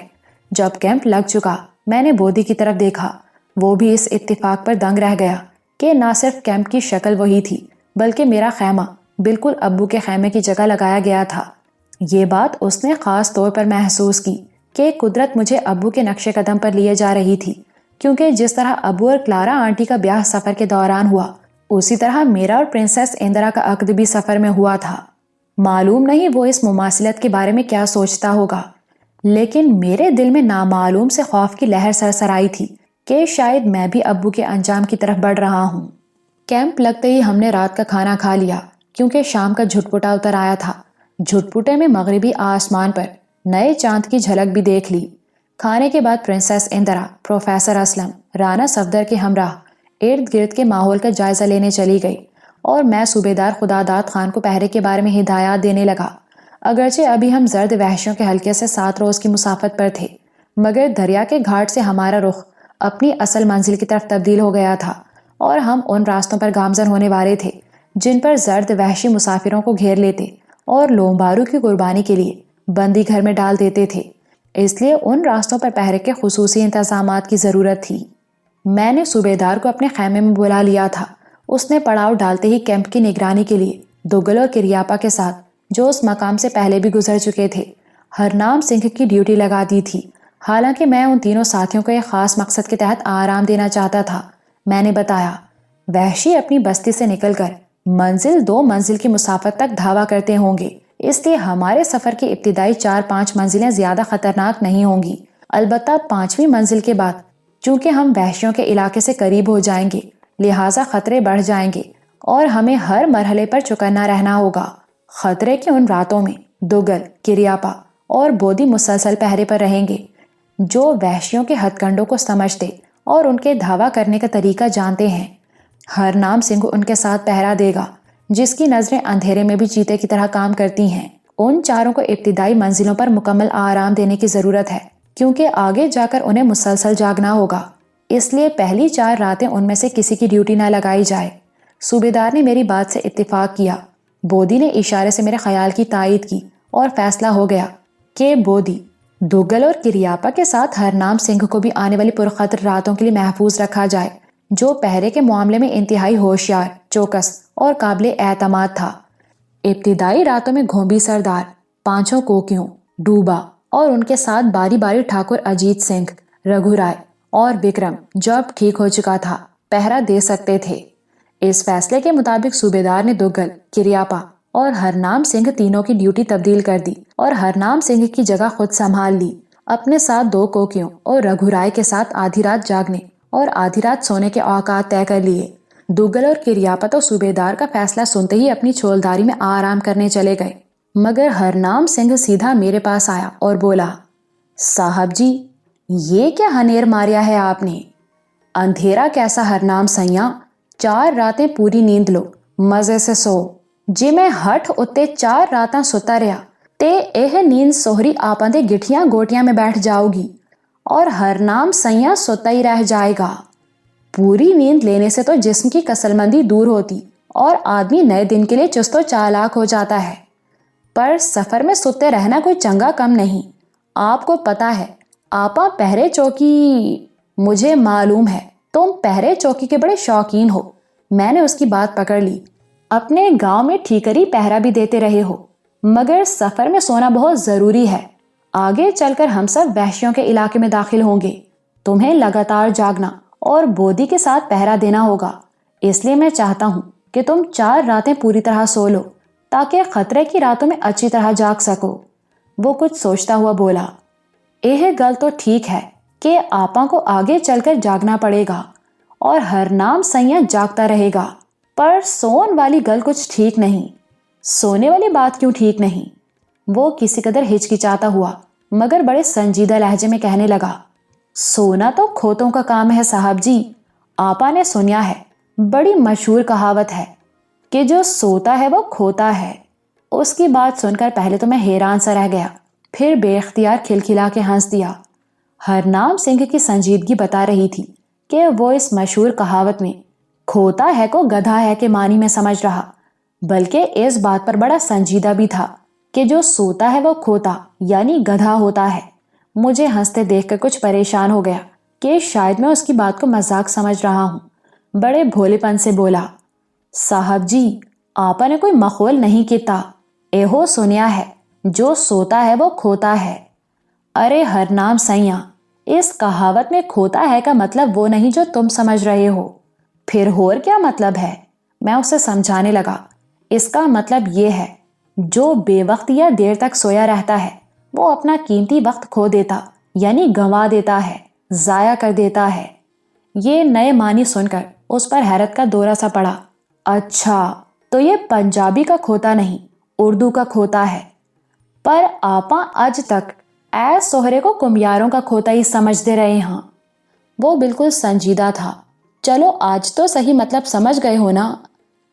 جب کیمپ لگ چکا میں نے بودی کی طرف دیکھا، وہ بھی اس اتفاق پر دنگ رہ گیا کہ نہ صرف کیمپ کی شکل وہی تھی بلکہ میرا خیمہ بالکل ابو کے خیمے کی جگہ لگایا گیا تھا۔ یہ بات اس نے خاص طور پر محسوس کی کہ قدرت مجھے ابو کے نقش قدم پر لیے جا رہی تھی، کیونکہ جس طرح ابو اور کلارا آنٹی کا بیاہ سفر کے دوران ہوا اسی طرح میرا اور پرنسس اندرا کا عقد بھی سفر میں ہوا تھا۔ معلوم نہیں وہ اس مماثلت کے بارے میں کیا سوچتا ہوگا، لیکن میرے دل میں نامعلوم سے خوف کی لہر سرسرائی تھی کہ شاید میں بھی ابو کے انجام کی طرف بڑھ رہا ہوں۔ کیمپ لگتے ہی ہم نے رات کا کھانا کھا لیا کیونکہ شام کا جھٹپٹا اتر آیا تھا۔ جھٹپٹے میں مغربی آسمان پر نئے چاند کی جھلک بھی دیکھ لی۔ کھانے کے بعد پرنسس اندرا پروفیسر اسلم رانا صفدر کے ہمراہ ارد گرد کے ماحول کا جائزہ لینے چلی گئی اور میں صوبیدار خداداد خان کو پہرے کے بارے میں ہدایات دینے لگا۔ اگرچہ ابھی ہم زرد وحشیوں کے حلقے سے 7 روز کی مسافت پر تھے، مگر دریا کے گھاٹ سے ہمارا رخ اپنی اصل منزل کی طرف تبدیل ہو گیا تھا اور ہم ان راستوں پر گامزن ہونے والے تھے جن پر زرد وحشی مسافروں کو گھیر لیتے اور لومبارو کی قربانی کے لیے بندی گھر میں ڈال دیتے تھے۔ اس لیے ان راستوں پر پہرے کے خصوصی انتظامات کی ضرورت تھی۔ میں نے صوبیدار کو اپنے خیمے میں بلا لیا تھا۔ اس نے پڑاؤ ڈالتے ہی کیمپ کی نگرانی کے لیے دوگل اور کریاپا کے ساتھ، جو اس مقام سے پہلے بھی گزر چکے تھے، ہرنام سنگھ کی ڈیوٹی لگا دی تھی۔ حالانکہ میں ان تینوں ساتھیوں کو ایک خاص مقصد کے تحت آرام دینا چاہتا تھا۔ میں نے بتایا، وحشی اپنی بستی سے نکل کر منزل 2 منزل کی مسافت تک دھاوا کرتے ہوں گے، اس لیے ہمارے سفر کی ابتدائی 4-5 منزلیں زیادہ خطرناک نہیں ہوں گی۔ البتہ 5ویں منزل کے بعد چونکہ ہم وحشیوں کے علاقے سے قریب ہو جائیں گے، لہٰذا خطرے بڑھ جائیں گے اور ہمیں ہر مرحلے پر چوکنا رہنا ہوگا۔ خطرے کی ان راتوں میں دوگل، کریاپا اور بودی مسلسل پہرے پر رہیں گے، جو وحشیوں کے ہتھ کنڈوں کو سمجھتے اور ان کے دھاوا کرنے کا طریقہ جانتے ہیں۔ ہرنام سنگھ ان کے ساتھ پہرا دے گا، جس کی نظریں اندھیرے میں بھی چیتے کی طرح کام کرتی ہیں۔ ان چاروں کو ابتدائی منزلوں پر مکمل آرام دینے کی ضرورت ہے، کیونکہ آگے جا کر انہیں مسلسل جاگنا ہوگا، اس لیے پہلی 4 راتیں ان میں سے کسی کی ڈیوٹی نہ لگائی جائے۔ صوبیدار نے میری بات سے اتفاق کیا۔ بودی نے اشارے سے میرے خیال کی تائید کی اور فیصلہ ہو گیا کہ بودی، دوگل اور کریاپا کے ساتھ ہرنام سنگھ کو بھی آنے والی پرخطر راتوں کے لیے محفوظ رکھا جائے، جو پہرے کے معاملے میں انتہائی ہوشیار، چوکس اور قابل اعتماد تھا۔ ابتدائی راتوں میں گھومبی سردار، پانچوں کوکیوں، ڈوبا اور ان کے ساتھ باری باری ٹھاکر اجیت سنگھ، رگھو رائے اور وکرم، جو اب ٹھیک ہو چکا تھا، پہرا دے سکتے تھے۔ اس فیصلے کے مطابق صوبیدار نے دوگل، کریاپا اور ہرنام سنگھ تینوں کی ڈیوٹی تبدیل کر دی اور ہرنام سنگھ کی جگہ خود سنبھال لی۔ اپنے ساتھ 2 کوکیوں اور رگھو رائے کے ساتھ آدھی رات جاگنے اور آدھی رات سونے کے اوقات طے کر لیے۔ دوگل اور کریاپا تو صوبیدار کا فیصلہ سنتے ہی اپنی چھولداری میں آرام کرنے چلے گئے، مگر ہرنام سنگھ سیدھا میرے پاس آیا اور بولا، صاحب جی، یہ کیا ہنیر ماریا ہے آپ نے؟ اندھیرا کیسا ہرنام سیاں، 4 راتیں پوری نیند لو, مزے سے سو. جے میں ہٹ اتے 4 راتاں ستا رہا تے یہ نیند سوہری آپاں دے گٹھیاں گوٹیاں میں بیٹھ جاؤ گی اور ہر نام سیاں سوتا ہی رہ جائے گا. پوری نیند لینے سے تو جسم کی کسل مندی دور ہوتی اور آدمی نئے دن کے لیے چست و چالاک ہو جاتا ہے. پر سفر میں سوتے رہنا کوئی چنگا کم نہیں. آپ کو پتا ہے آپا پہرے چوکی, مجھے معلوم ہے تم پہرے چوکی کے بڑے شوقین ہو. میں نے اس کی بات پکڑ لی. اپنے گاؤں میں ٹھیکری پہرا بھی دیتے رہے ہو, مگر سفر میں سونا بہت ضروری ہے. آگے چل کر ہم سب وحشیوں کے علاقے میں داخل ہوں گے. تمہیں لگاتار جاگنا اور بودی کے ساتھ پہرا دینا ہوگا. اس لیے میں چاہتا ہوں کہ تم 4 راتیں پوری طرح سو لو تاکہ خطرے کی راتوں میں اچھی طرح جاگ سکو. وہ کچھ سوچتا ہوا بولا, یہ گل تو ٹھیک ہے کہ آپا کو آگے چل کر جاگنا پڑے گا اور ہر نام سیاں جاگتا رہے گا, پر سون والی گل کچھ ٹھیک نہیں. سونے والی بات کیوں ٹھیک نہیں؟ وہ کسی قدر ہچکچاتا ہوا مگر بڑے سنجیدہ لہجے میں کہنے لگا, سونا تو کھوتوں کا کام ہے صاحب جی. آپا نے سنیا ہے, بڑی مشہور کہاوت ہے کہ جو سوتا ہے وہ کھوتا ہے. اس کی بات سن کر پہلے تو میں حیران سا رہ گیا, پھر بے اختیار کھلکھلا کے ہنس دیا. ہرنام سنگھ کی سنجیدگی بتا رہی تھی کہ وہ اس مشہور کہاوت میں کھوتا ہے کو گدھا ہے کے معنی میں سمجھ رہا, بلکہ اس بات پر بڑا سنجیدہ بھی تھا کہ جو سوتا ہے وہ کھوتا یعنی گدھا ہوتا ہے. مجھے ہنستے دیکھ کر کچھ پریشان ہو گیا کہ شاید میں اس کی بات کو مذاق سمجھ رہا ہوں. بڑے بھولے پن سے بولا, صاحب جی آپا نے کوئی مخول نہیں کیتا, ایہو سنیا ہے جو سوتا ہے وہ کھوتا ہے. ارے ہر نام سیاں, اس کہاوت میں کھوتا ہے کا مطلب وہ نہیں جو تم سمجھ رہے ہو. پھر اور کیا مطلب ہے؟ میں اسے سمجھانے لگا. اس کا مطلب یہ ہے جو بے وقت یا دیر تک سویا رہتا ہے وہ اپنا قیمتی وقت کھو دیتا یعنی گنوا دیتا ہے, ضائع کر دیتا ہے. یہ نئے معنی سن کر اس پر حیرت کا دورہ سا پڑا. اچھا تو یہ پنجابی کا کھوتا نہیں اردو کا کھوتا ہے. پر آپا آج تک اے سہرے کو کمیاروں کا کھوتا ہی سمجھتے رہے ہاں. وہ بالکل سنجیدہ تھا. چلو آج تو صحیح مطلب سمجھ گئے ہو نا؟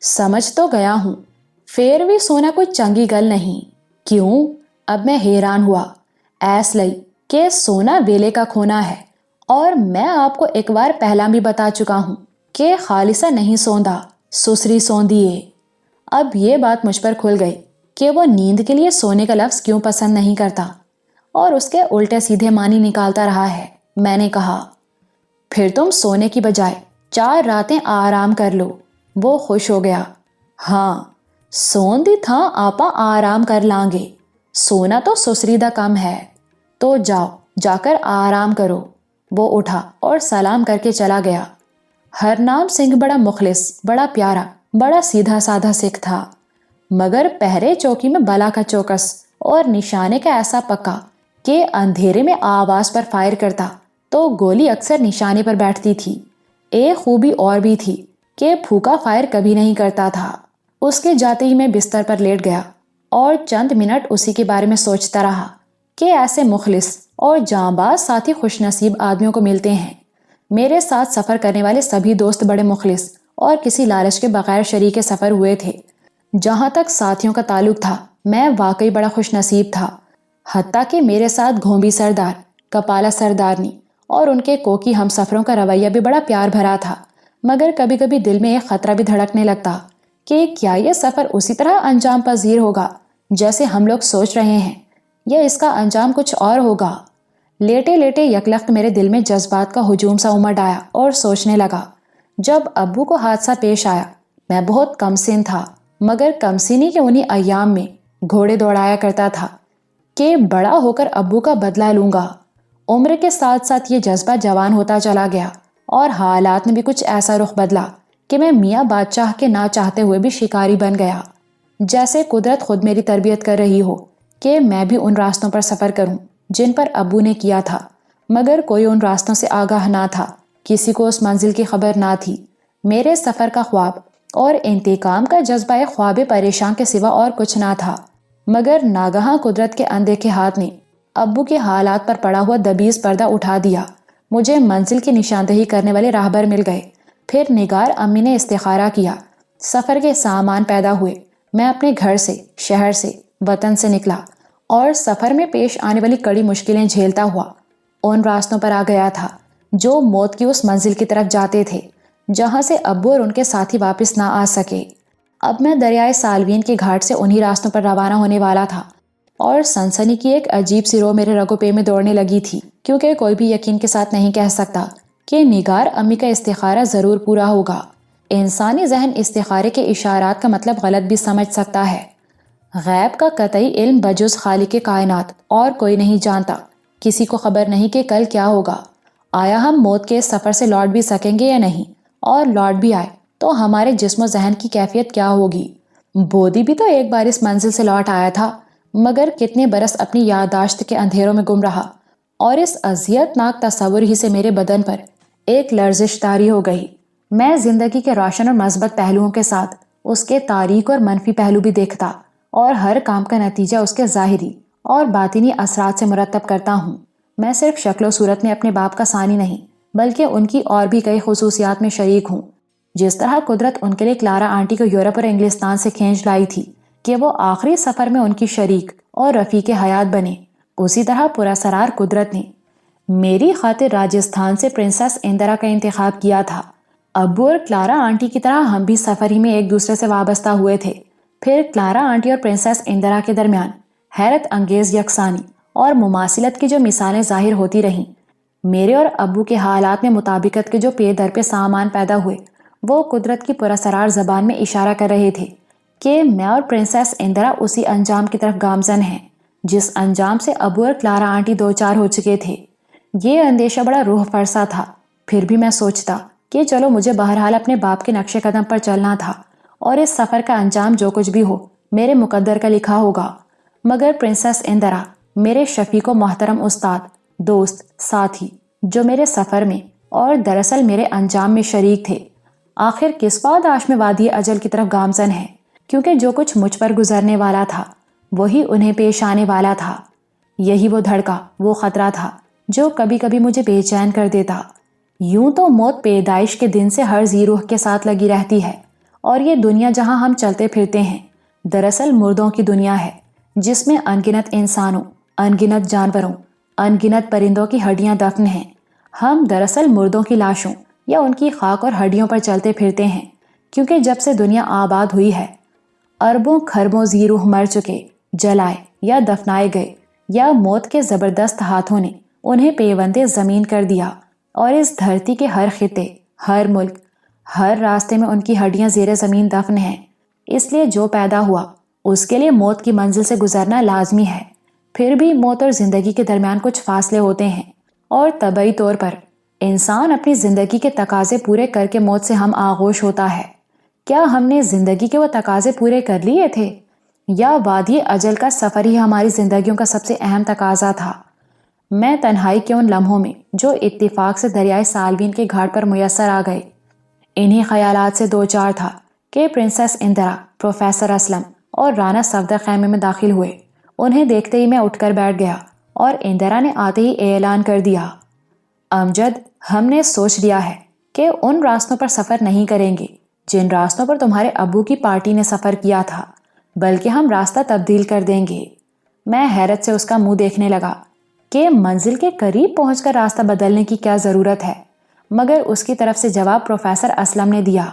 سمجھ تو گیا ہوں, پھر بھی سونا کوئی چنگی گل نہیں. کیوں؟ اب میں حیران ہوا. ایس لئی کہ سونا ویلے کا کھونا ہے, اور میں آپ کو ایک بار پہلا بھی بتا چکا ہوں کہ خالصہ نہیں سوندا, سسری سوندی ہے. اب یہ بات مجھ پر کھل گئی کہ وہ نیند کے لیے سونے کا لفظ کیوں پسند نہیں کرتا اور اس کے الٹے سیدھے معنی نکالتا رہا ہے. میں نے کہا, پھر تم سونے کی بجائے 4 راتیں آرام کر لو. وہ خوش ہو گیا. ہاں سون دی تھا آپا آرام کر لیں گے, سونا تو سسری دا کم ہے, تو جاؤ جا کر آرام کرو. وہ اٹھا اور سلام کر کے چلا گیا. ہرنام سنگھ بڑا مخلص, بڑا پیارا, بڑا سیدھا سادھا سکھ تھا, مگر پہرے چوکی میں بلا کا چوکس اور نشانے کا ایسا پکا کہ اندھیرے میں آواز پر فائر کرتا تو گولی اکثر نشانے پر بیٹھتی تھی. ایک خوبی اور بھی تھی کہ پھوکا فائر کبھی نہیں کرتا تھا. اس کے جاتے ہی میں بستر پر لیٹ گیا اور چند منٹ اسی کے بارے میں سوچتا رہا کہ ایسے مخلص اور جانباز ساتھی خوش نصیب آدمیوں کو ملتے ہیں. میرے ساتھ سفر کرنے والے سبھی دوست بڑے مخلص اور کسی لالچ کے بغیر شریک سفر ہوئے تھے. جہاں تک ساتھیوں کا تعلق تھا میں واقعی بڑا خوش نصیب تھا. حتیٰ کہ میرے ساتھ گھومبی سردار, کپالا سردارنی اور ان کے کوکی ہم سفروں کا رویہ بھی بڑا پیار بھرا تھا. مگر کبھی کبھی دل میں ایک خطرہ بھی دھڑکنے لگتا کہ کیا یہ سفر اسی طرح انجام پذیر ہوگا جیسے ہم لوگ سوچ رہے ہیں, یا اس کا انجام کچھ اور ہوگا. لیٹے لیٹے یکلخت میرے دل میں جذبات کا ہجوم سا امڑ آیا اور سوچنے لگا. جب ابو کو حادثہ پیش آیا میں بہت کم سن تھا, مگر کم سنی کے انہی ایام میں گھوڑے دوڑایا کرتا تھا کہ بڑا ہو کر ابو کا بدلہ لوں گا. عمر کے ساتھ ساتھ یہ جذبہ جوان ہوتا چلا گیا اور حالات نے بھی کچھ ایسا رخ بدلا کہ میں میاں بادشاہ کے نہ چاہتے ہوئے بھی شکاری بن گیا. جیسے قدرت خود میری تربیت کر رہی ہو کہ میں بھی ان راستوں پر سفر کروں جن پر ابو نے کیا تھا, مگر کوئی ان راستوں سے آگاہ نہ تھا, کسی کو اس منزل کی خبر نہ تھی. میرے سفر کا خواب اور انتقام کا جذبہ خواب پریشان کے سوا اور کچھ نہ تھا. مگر ناگہاں قدرت کے اندیکھے ہاتھ نے ابو کے حالات پر پڑا ہوا دبیز پردہ اٹھا دیا. مجھے منزل کی نشاندہی کرنے والے راہبر مل گئے. پھر نگار امی نے استخارہ کیا، سفر کے سامان پیدا ہوئے، میں اپنے گھر سے، شہر سے، وطن سے نکلا اور سفر میں پیش آنے والی کڑی مشکلیں جھیلتا ہوا ان راستوں پر آ گیا تھا جو موت کی اس منزل کی طرف جاتے تھے جہاں سے ابو اور ان کے ساتھی واپس نہ آ سکے۔ اب میں دریائے سالوین کے گھاٹ سے انہی راستوں پر روانہ ہونے والا تھا اور سنسنی کی ایک عجیب سی رو میرے رگو پے میں دوڑنے لگی تھی، کیونکہ کوئی بھی یقین کے ساتھ نہیں کہہ سکتا کہ نگار امی کا استخارہ ضرور پورا ہوگا۔ انسانی ذہن استخارے کے اشارات کا مطلب غلط بھی سمجھ سکتا ہے۔ غیب کا قطعی علم بجز خالق کائنات اور کوئی نہیں جانتا، کسی کو خبر نہیں کہ کل کیا ہوگا، آیا ہم موت کے اس سفر سے لوٹ بھی سکیں گے یا نہیں، اور لوٹ بھی آئے تو ہمارے جسم و ذہن کی کیفیت کیا ہوگی۔ بودی بھی تو ایک بار اس منزل سے لوٹ آیا تھا، مگر کتنے برس اپنی یادداشت کے اندھیروں میں گم رہا، اور اس اذیت ناک تصور ہی سے میرے بدن پر ایک لرزش طاری ہو گئی۔ میں زندگی کے روشن اور مثبت پہلوؤں کے ساتھ اس کے تاریک اور منفی پہلو بھی دیکھتا اور ہر کام کا نتیجہ اس کے ظاہری اور باطنی اثرات سے مرتب کرتا ہوں۔ میں صرف شکل و صورت میں اپنے باپ کا ثانی نہیں بلکہ ان کی اور بھی کئی خصوصیات میں شریک ہوں۔ جس طرح قدرت ان کے لیے کلارا آنٹی کو یورپ اور انگلستان سے کھینچ لائی تھی کہ وہ آخری سفر میں ان کی شریک اور رفیق حیات بنے، اسی طرح پراسرار قدرت نے میری خاطر راجستھان سے پرنسس اندرا کا انتخاب کیا تھا۔ ابو اور کلارا آنٹی کی طرح ہم بھی سفر ہی میں ایک دوسرے سے وابستہ ہوئے تھے۔ پھر کلارا آنٹی اور پرنسس اندرا کے درمیان حیرت انگیز یکسانی اور مماثلت کی جو مثالیں ظاہر ہوتی رہیں، میرے اور ابو کے حالات میں مطابقت کے جو پے در پہ سامان پیدا ہوئے، وہ قدرت کی پراسرار زبان میں اشارہ کر رہے تھے کہ میں اور پرنسس اندرا اسی انجام کی طرف گامزن ہیں جس انجام سے ابو اور کلارا آنٹی دو چار ہو چکے تھے۔ یہ اندیشہ بڑا روح فرسا تھا، پھر بھی میں سوچتا کہ چلو مجھے بہرحال اپنے باپ کے نقش قدم پر چلنا تھا اور اس سفر کا انجام جو کچھ بھی ہو میرے مقدر کا لکھا ہوگا۔ مگر پرنسس اندرا، میرے شفیق و محترم استاد، دوست، ساتھی، جو میرے سفر میں اور دراصل میرے انجام میں شریک تھے، آخر کس پاداش میں وادی اجل کی طرف گامزن ہے، کیونکہ جو کچھ مجھ پر گزرنے والا تھا وہی انہیں پیش آنے والا تھا۔ یہی وہ دھڑکا، وہ خطرہ تھا جو کبھی کبھی مجھے بے چین کر دیتا۔ یوں تو موت پیدائش کے دن سے ہر ذی روح کے ساتھ لگی رہتی ہے، اور یہ دنیا جہاں ہم چلتے پھرتے ہیں دراصل مردوں کی دنیا ہے، جس میں انگنت انسانوں، انگنت جانوروں، انگنت پرندوں کی ہڈیاں دفن ہیں۔ ہم دراصل مردوں کی لاشوں یا ان کی خاک اور ہڈیوں پر چلتے پھرتے ہیں، کیونکہ جب سے دنیا آباد ہوئی ہے اربوں کھربوں ذی روح مر چکے، جلائے یا دفنائے گئے، یا موت کے زبردست ہاتھوں نے انہیں پیوندے زمین کر دیا، اور اس دھرتی کے ہر خطے، ہر ملک، ہر راستے میں ان کی ہڈیاں زیر زمین دفن ہیں۔ اس لیے جو پیدا ہوا اس کے لیے موت کی منزل سے گزرنا لازمی ہے۔ پھر بھی موت اور زندگی کے درمیان کچھ فاصلے ہوتے ہیں، اور طبعی طور پر انسان اپنی زندگی کے تقاضے پورے کر کے موت سے ہم آغوش ہوتا ہے۔ کیا ہم نے زندگی کے وہ تقاضے پورے کر لیے تھے، یا وادی اجل کا سفر ہی ہماری زندگیوں کا سب سے اہم تقاضا تھا؟ میں تنہائی کے ان لمحوں میں جو اتفاق سے دریائے سالوین کے گھاٹ پر میسر آ گئے، انہی خیالات سے دو چار تھا کہ پرنسس اندرا، پروفیسر اسلم اور رانا صفدر خیمے میں داخل ہوئے۔ انہیں دیکھتے ہی میں اٹھ کر بیٹھ گیا، اور اندرا نے آتے ہی اعلان کر دیا، امجد، ہم نے سوچ لیا ہے کہ ان راستوں پر سفر نہیں کریں گے جن راستوں پر تمہارے ابو کی پارٹی نے سفر کیا تھا، بلکہ ہم راستہ تبدیل کر دیں گے۔ میں حیرت سے اس کا منہ دیکھنے لگا کہ منزل کے قریب پہنچ کر راستہ بدلنے کی کیا ضرورت ہے، مگر اس کی طرف سے جواب پروفیسر اسلم نے دیا،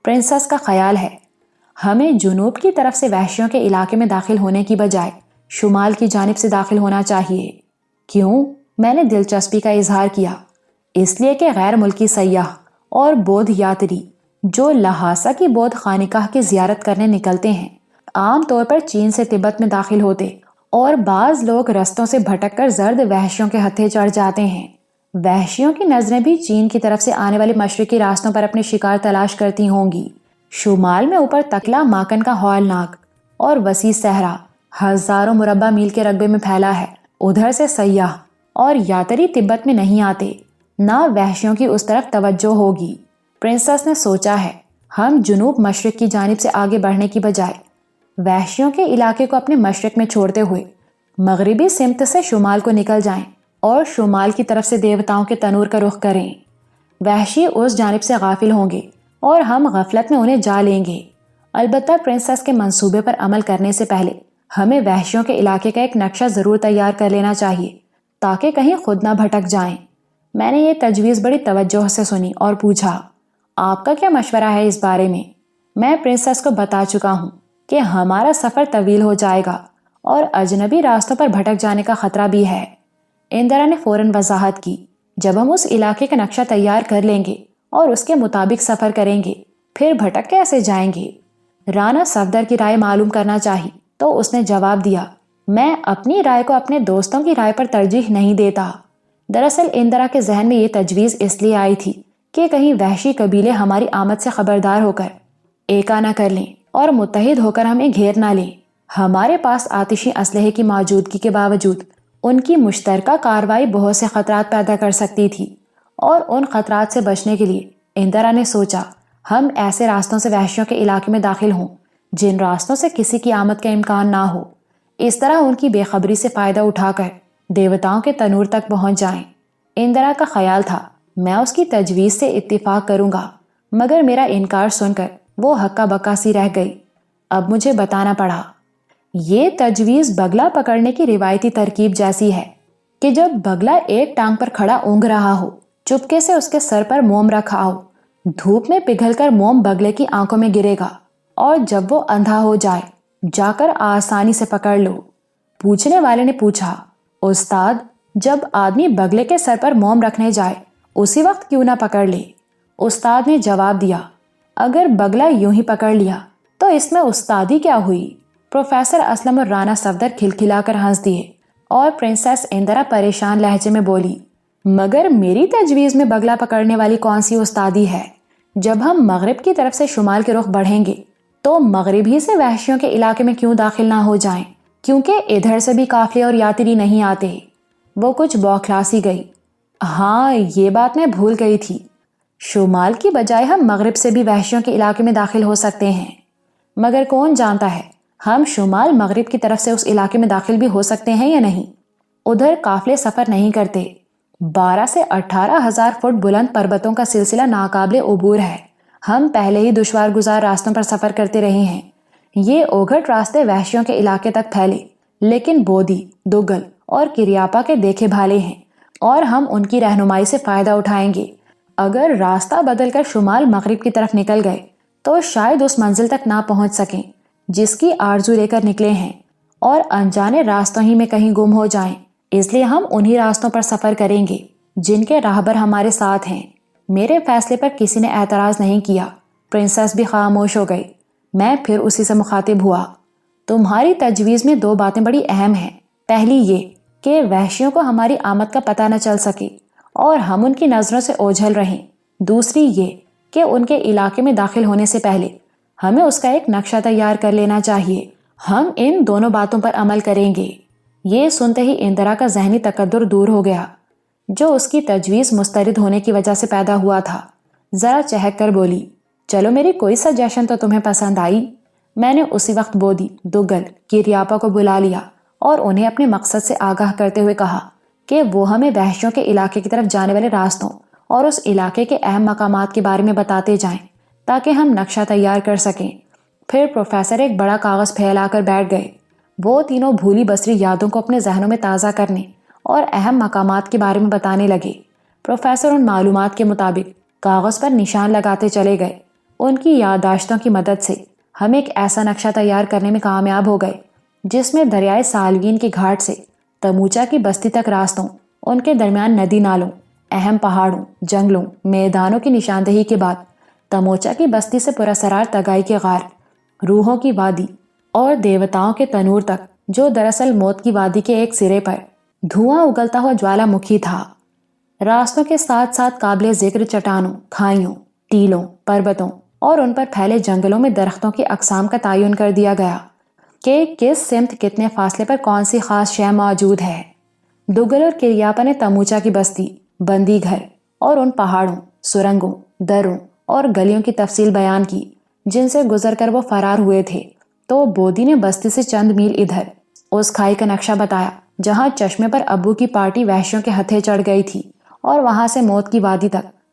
پرنسس کا خیال ہے ہمیں جنوب کی طرف سے وحشیوں کے علاقے میں داخل ہونے کی بجائے شمال کی جانب سے داخل ہونا چاہیے۔ کیوں؟ میں نے دلچسپی کا اظہار کیا۔ اس لیے کہ غیر ملکی سیاح اور بودھ یاتری جو لہاسا کی بودھ خانقاہ کی زیارت کرنے نکلتے ہیں عام طور پر چین سے تبت میں داخل ہوتے، اور بعض لوگ رستوں سے بھٹک کر زرد وحشیوں کے ہتھے چڑھ جاتے ہیں۔ وحشیوں کی نظریں بھی چین کی طرف سے آنے والے مشرقی راستوں پر اپنے شکار تلاش کرتی ہوں گی۔ شمال میں اوپر تکلا ماکن کا ہولناک اور وسیع صحرا ہزاروں مربع میل کے رقبے میں پھیلا ہے، ادھر سے سیاح اور یاتری تبت میں نہیں آتے، نہ وحشیوں کی اس طرف توجہ ہوگی۔ پرنسس نے سوچا ہے ہم جنوب مشرق کی جانب سے آگے بڑھنے کی بجائے وحشیوں کے علاقے کو اپنے مشرق میں چھوڑتے ہوئے مغربی سمت سے شمال کو نکل جائیں اور شمال کی طرف سے دیوتاؤں کے تنور کا رخ کریں۔ وحشی اس جانب سے غافل ہوں گے اور ہم غفلت میں انہیں جا لیں گے۔ البتہ پرنسس کے منصوبے پر عمل کرنے سے پہلے ہمیں وحشیوں کے علاقے کا ایک نقشہ ضرور تیار کر لینا چاہیے تاکہ کہیں خود نہ بھٹک جائیں۔ میں نے یہ تجویز بڑی توجہ سے سنی اور پوچھا، آپ کا کیا مشورہ ہے اس بارے میں؟ میں پرنسس کو بتا چکا ہوں کہ ہمارا سفر طویل ہو جائے گا اور اجنبی راستوں پر بھٹک جانے کا خطرہ بھی ہے۔ اندرا نے فوراً وضاحت کی، جب ہم اس علاقے کا نقشہ تیار کر لیں گے اور اس کے مطابق سفر کریں گے پھر بھٹک کیسے جائیں گے؟ رانا صفدر کی رائے معلوم کرنا چاہی تو اس نے جواب دیا، میں اپنی رائے کو اپنے دوستوں کی رائے پر ترجیح نہیں دیتا۔ دراصل اندرا کے ذہن میں یہ تجویز اس لیے آئی تھی کہ کہیں وحشی قبیلے ہماری آمد سے خبردار ہو کر ایکا نہ کر لیں اور متحد ہو کر ہمیں گھیر نہ لیں۔ ہمارے پاس آتشی اسلحے کی موجودگی کے باوجود ان کی مشترکہ کارروائی بہت سے خطرات پیدا کر سکتی تھی، اور ان خطرات سے بچنے کے لیے اندرا نے سوچا ہم ایسے راستوں سے وحشیوں کے علاقے میں داخل ہوں جن راستوں سے کسی کی آمد کا امکان نہ ہو، اس طرح ان کی بے خبری سے فائدہ اٹھا کر دیوتاؤں کے تنور تک پہنچ جائیں۔ اندرا کا خیال تھا میں اس کی تجویز سے اتفاق کروں گا، مگر میرا انکار سن کر وہ ہکا بکا سی رہ گئی۔ اب مجھے بتانا پڑا۔ یہ تجویز بگلا پکڑنے کی روایتی ترکیب جیسی ہے کہ جب بگلا ایک ٹانگ پر کھڑا اونگھ رہا ہو، چپکے سے اس کے سر پر موم رکھا ہو، دھوپ میں پگھل کر موم بگلے کی آنکھوں میں گرے گا اور جب وہ اندھا ہو جائے جا کر آسانی سے پکڑ لو۔ پوچھنے والے نے پوچھا، استاد جب آدمی بگلے کے سر پر موم رکھنے جائے اسی وقت کیوں نہ پکڑ لے؟ استاد نے جواب دیا، اگر بگلا یوں ہی پکڑ لیا تو اس میں استادی کیا ہوئی؟ پروفیسر اسلم اور رانا صفدر کھلکھلا کر ہنس دیے اور پرنسس اندرا پریشان لہجے میں بولی، مگر میری تجویز میں بگلا پکڑنے والی کون سی استادی ہے؟ جب ہم مغرب کی طرف سے شمال کی رخ بڑھیں گے تو مغرب ہی سے وحشیوں کے علاقے میں کیوں داخل نہ ہو جائیں، کیونکہ ادھر سے بھی قافلے اور یاتری نہیں آتے۔ وہ کچھ بوکھلا سی گئی۔ ہاں یہ بات میں بھول گئی تھی، شمال کی بجائے ہم مغرب سے بھی وحشیوں کے علاقے میں داخل ہو سکتے ہیں، مگر کون جانتا ہے ہم شمال مغرب کی طرف سے اس علاقے میں داخل بھی ہو سکتے ہیں یا نہیں۔ ادھر قافلے سفر نہیں کرتے، 12 سے 18,000 فٹ بلند پربتوں کا سلسلہ ناقابل عبور ہے۔ ہم پہلے ہی دشوار گزار راستوں پر سفر کرتے رہے ہیں۔ یہ اوگھٹ راستے وحشیوں کے علاقے تک پھیلے، لیکن بودی، دوگل اور کریاپا کے دیکھے بھالے ہیں اور ہم ان کی رہنمائی سے فائدہ اٹھائیں گے۔ اگر راستہ بدل کر شمال مغرب کی طرف نکل گئے تو شاید اس منزل تک نہ پہنچ سکیں جس کی آرزو لے کر نکلے ہیں، اور انجانے راستوں ہی میں کہیں گم ہو جائیں۔ اس لیے ہم انہی راستوں پر سفر کریں گے جن کے راہبر ہمارے ساتھ ہیں۔ میرے فیصلے پر کسی نے اعتراض نہیں کیا۔ پرنسس بھی خاموش ہو گئی۔ میں پھر اسی سے مخاطب ہوا، تمہاری تجویز میں 2 باتیں بڑی اہم ہیں۔ پہلی یہ کہ وحشیوں کو ہماری آمد کا پتہ نہ چل سکے اور ہم ان کی نظروں سے اوجھل رہیں۔ دوسری یہ کہ ان کے علاقے میں داخل ہونے سے پہلے ہمیں اس کا ایک نقشہ تیار کر لینا چاہیے۔ ہم ان دونوں باتوں پر عمل کریں گے۔ یہ سنتے ہی اندرا کا ذہنی تکدر دور ہو گیا جو اس کی تجویز مسترد ہونے کی وجہ سے پیدا ہوا تھا۔ ذرا چہک کر بولی، چلو میری کوئی سجیشن تو تمہیں پسند آئی؟ میں نے اسی وقت بودی، دوگل، کریاپا کو بلا لیا اور انہیں اپنے مقصد سے آگاہ کرتے ہوئے کہا کہ وہ ہمیں وحشیوں کے علاقے کی طرف جانے والے راستوں اور اس علاقے کے اہم مقامات کے بارے میں بتاتے جائیں تاکہ ہم نقشہ تیار کر سکیں۔ پھر پروفیسر ایک بڑا کاغذ پھیلا کر بیٹھ گئے۔ وہ تینوں بھولی بسری یادوں کو اپنے ذہنوں میں تازہ کرنے اور اہم مقامات کے بارے میں بتانے لگے۔ پروفیسر ان معلومات کے مطابق کاغذ پر نشان لگاتے چلے گئے۔ ان کی یادداشتوں کی مدد سے ہم ایک ایسا نقشہ تیار کرنے میں کامیاب ہو گئے جس میں دریائے سالوین کے گھاٹ سے تموچا کی بستی تک راستوں، ان کے درمیان ندی نالوں، اہم پہاڑوں، جنگلوں، میدانوں کی نشاندہی کے بعد تموچا کی بستی سے پراسرار تگائی کے غار، روحوں کی وادی اور دیوتاؤں کے تنور تک، جو دراصل موت کی وادی کے ایک سرے پر دھواں اگلتا ہوا جوالا مکھی تھا۔ راستوں کے ساتھ ساتھ قابل ذکر چٹانوں، کھائیوں، ٹیلوں، پربتوں اور ان پر پھیلے جنگلوں میں درختوں کی اقسام کا تعین کر دیا گیا کہ کس سمت کتنے فاصلے پر کون سی خاص شے موجود ہے۔ دوگل اور کریاپا نے تموچا کی بستی، بندی گھر اور ان پہاڑوں، سرنگوں، دروں اور گلیوں کی تفصیل بیان کی جن سے گزر کر وہ فرار ہوئے تھے، تو بودی نے بستی سے چند میل ادھر اس کھائی کا نقشہ بتایا جہاں چشمے پر ابو کی پارٹی وحشیوں کے ہتھے چڑھ گئی تھی، اور وہاں سے موت کی وادی تک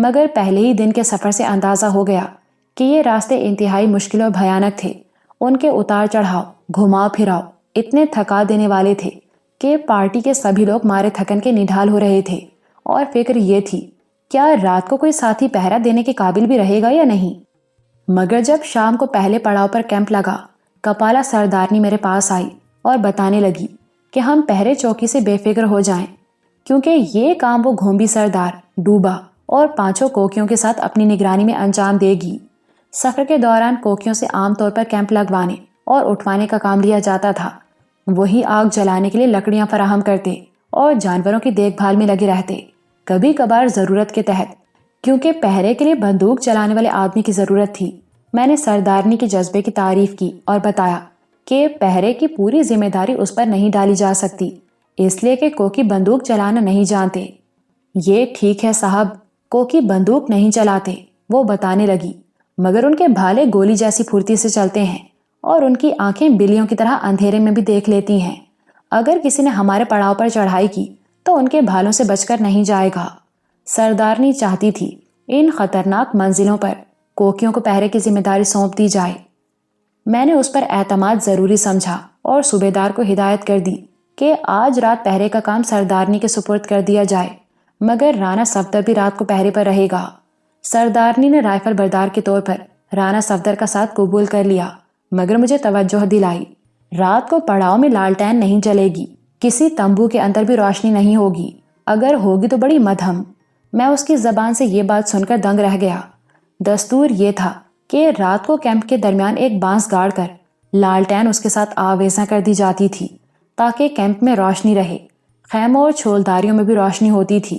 مگر پہلے ہی دن کے سفر سے اندازہ ہو گیا کہ یہ راستے انتہائی مشکل اور بھیانک تھے۔ ان کے اتار چڑھاؤ، گھماؤ پھراؤ اتنے تھکا دینے والے تھے کہ پارٹی کے سبھی لوگ مارے تھکن کے نڈھال ہو رہے تھے، اور فکر یہ تھی کیا رات کو کوئی ساتھی پہرا دینے کے قابل بھی رہے گا یا نہیں۔ مگر جب شام کو پہلے پڑاؤ پر کیمپ لگا، کپالا سردارنی میرے پاس آئی اور بتانے لگی کہ ہم پہرے چوکی سے بے فکر ہو جائیں، کیونکہ یہ کام وہ گھومبی سردار ڈوبا اور 5 کوکیوں کے ساتھ اپنی نگرانی میں انجام دے گی۔ سفر کے دوران کوکیوں سے عام طور پر کیمپ لگوانے اور اٹھوانے کا کام لیا جاتا تھا۔ وہی آگ جلانے کے لیے لکڑیاں فراہم کرتے اور جانوروں کی دیکھ بھال میں لگے رہتے، کبھی کبھار ضرورت کے تحت، کیونکہ پہرے کے لیے بندوق چلانے والے آدمی کی ضرورت تھی۔ میں نے سردارنی کے جذبے کی تعریف کی اور بتایا کہ پہرے کی پوری ذمہ داری اس پر نہیں ڈالی جا سکتی، اس لیے کہ کوکی بندوق چلانا نہیں جانتے۔ یہ ٹھیک ہے صاحب، کوکی بندوق نہیں چلاتے، وہ بتانے لگی، مگر ان کے بھالے گولی جیسی پھرتی سے چلتے ہیں اور ان کی آنکھیں بلیوں کی طرح اندھیرے میں بھی دیکھ لیتی ہیں۔ اگر کسی نے ہمارے پڑاؤ پر چڑھائی کی تو ان کے بھالوں سے بچ کر نہیں جائے گا۔ سردارنی چاہتی تھی ان خطرناک منزلوں پر کوکیوں کو پہرے کی ذمہ داری سونپ دی جائے۔ میں نے اس پر اعتماد ضروری سمجھا اور صوبیدار کو ہدایت کر دی کہ آج رات پہرے کا کام سردارنی کے سپرد کر دیا جائے، مگر رانا صفدر بھی رات کو پہرے پر رہے گا۔ سردارنی نے رائفل بردار کے طور پر رانا صفدر کا ساتھ قبول کر لیا، مگر مجھے توجہ دلائی، رات کو پڑاؤ میں لالٹین نہیں جلے گی، کسی تمبو کے اندر بھی روشنی نہیں ہوگی، اگر ہوگی تو بڑی مدھم۔ میں اس کی زبان سے یہ بات سن کر دنگ رہ گیا۔ دستور یہ تھا کہ رات کو کیمپ کے درمیان ایک بانس گاڑ کر لالٹین اس کے ساتھ آویزاں کر دی جاتی تھی تاکہ کیمپ میں روشنی رہے۔ خیموں اور چھولداریوں میں بھی روشنی ہوتی تھی،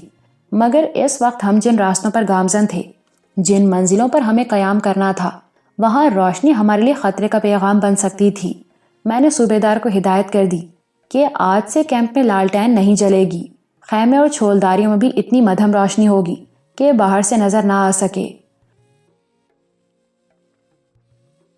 مگر اس وقت ہم جن راستوں پر گامزن تھے، جن منزلوں پر ہمیں قیام کرنا تھا، وہاں روشنی ہمارے لیے خطرے کا پیغام بن سکتی تھی۔ میں نے صوبیدار کو ہدایت کر دی کہ آج سے کیمپ میں لالٹین نہیں جلے گی، خیمے اور چھولداریوں میں بھی اتنی مدھم روشنی ہوگی کہ باہر سے نظر نہ آ سکے۔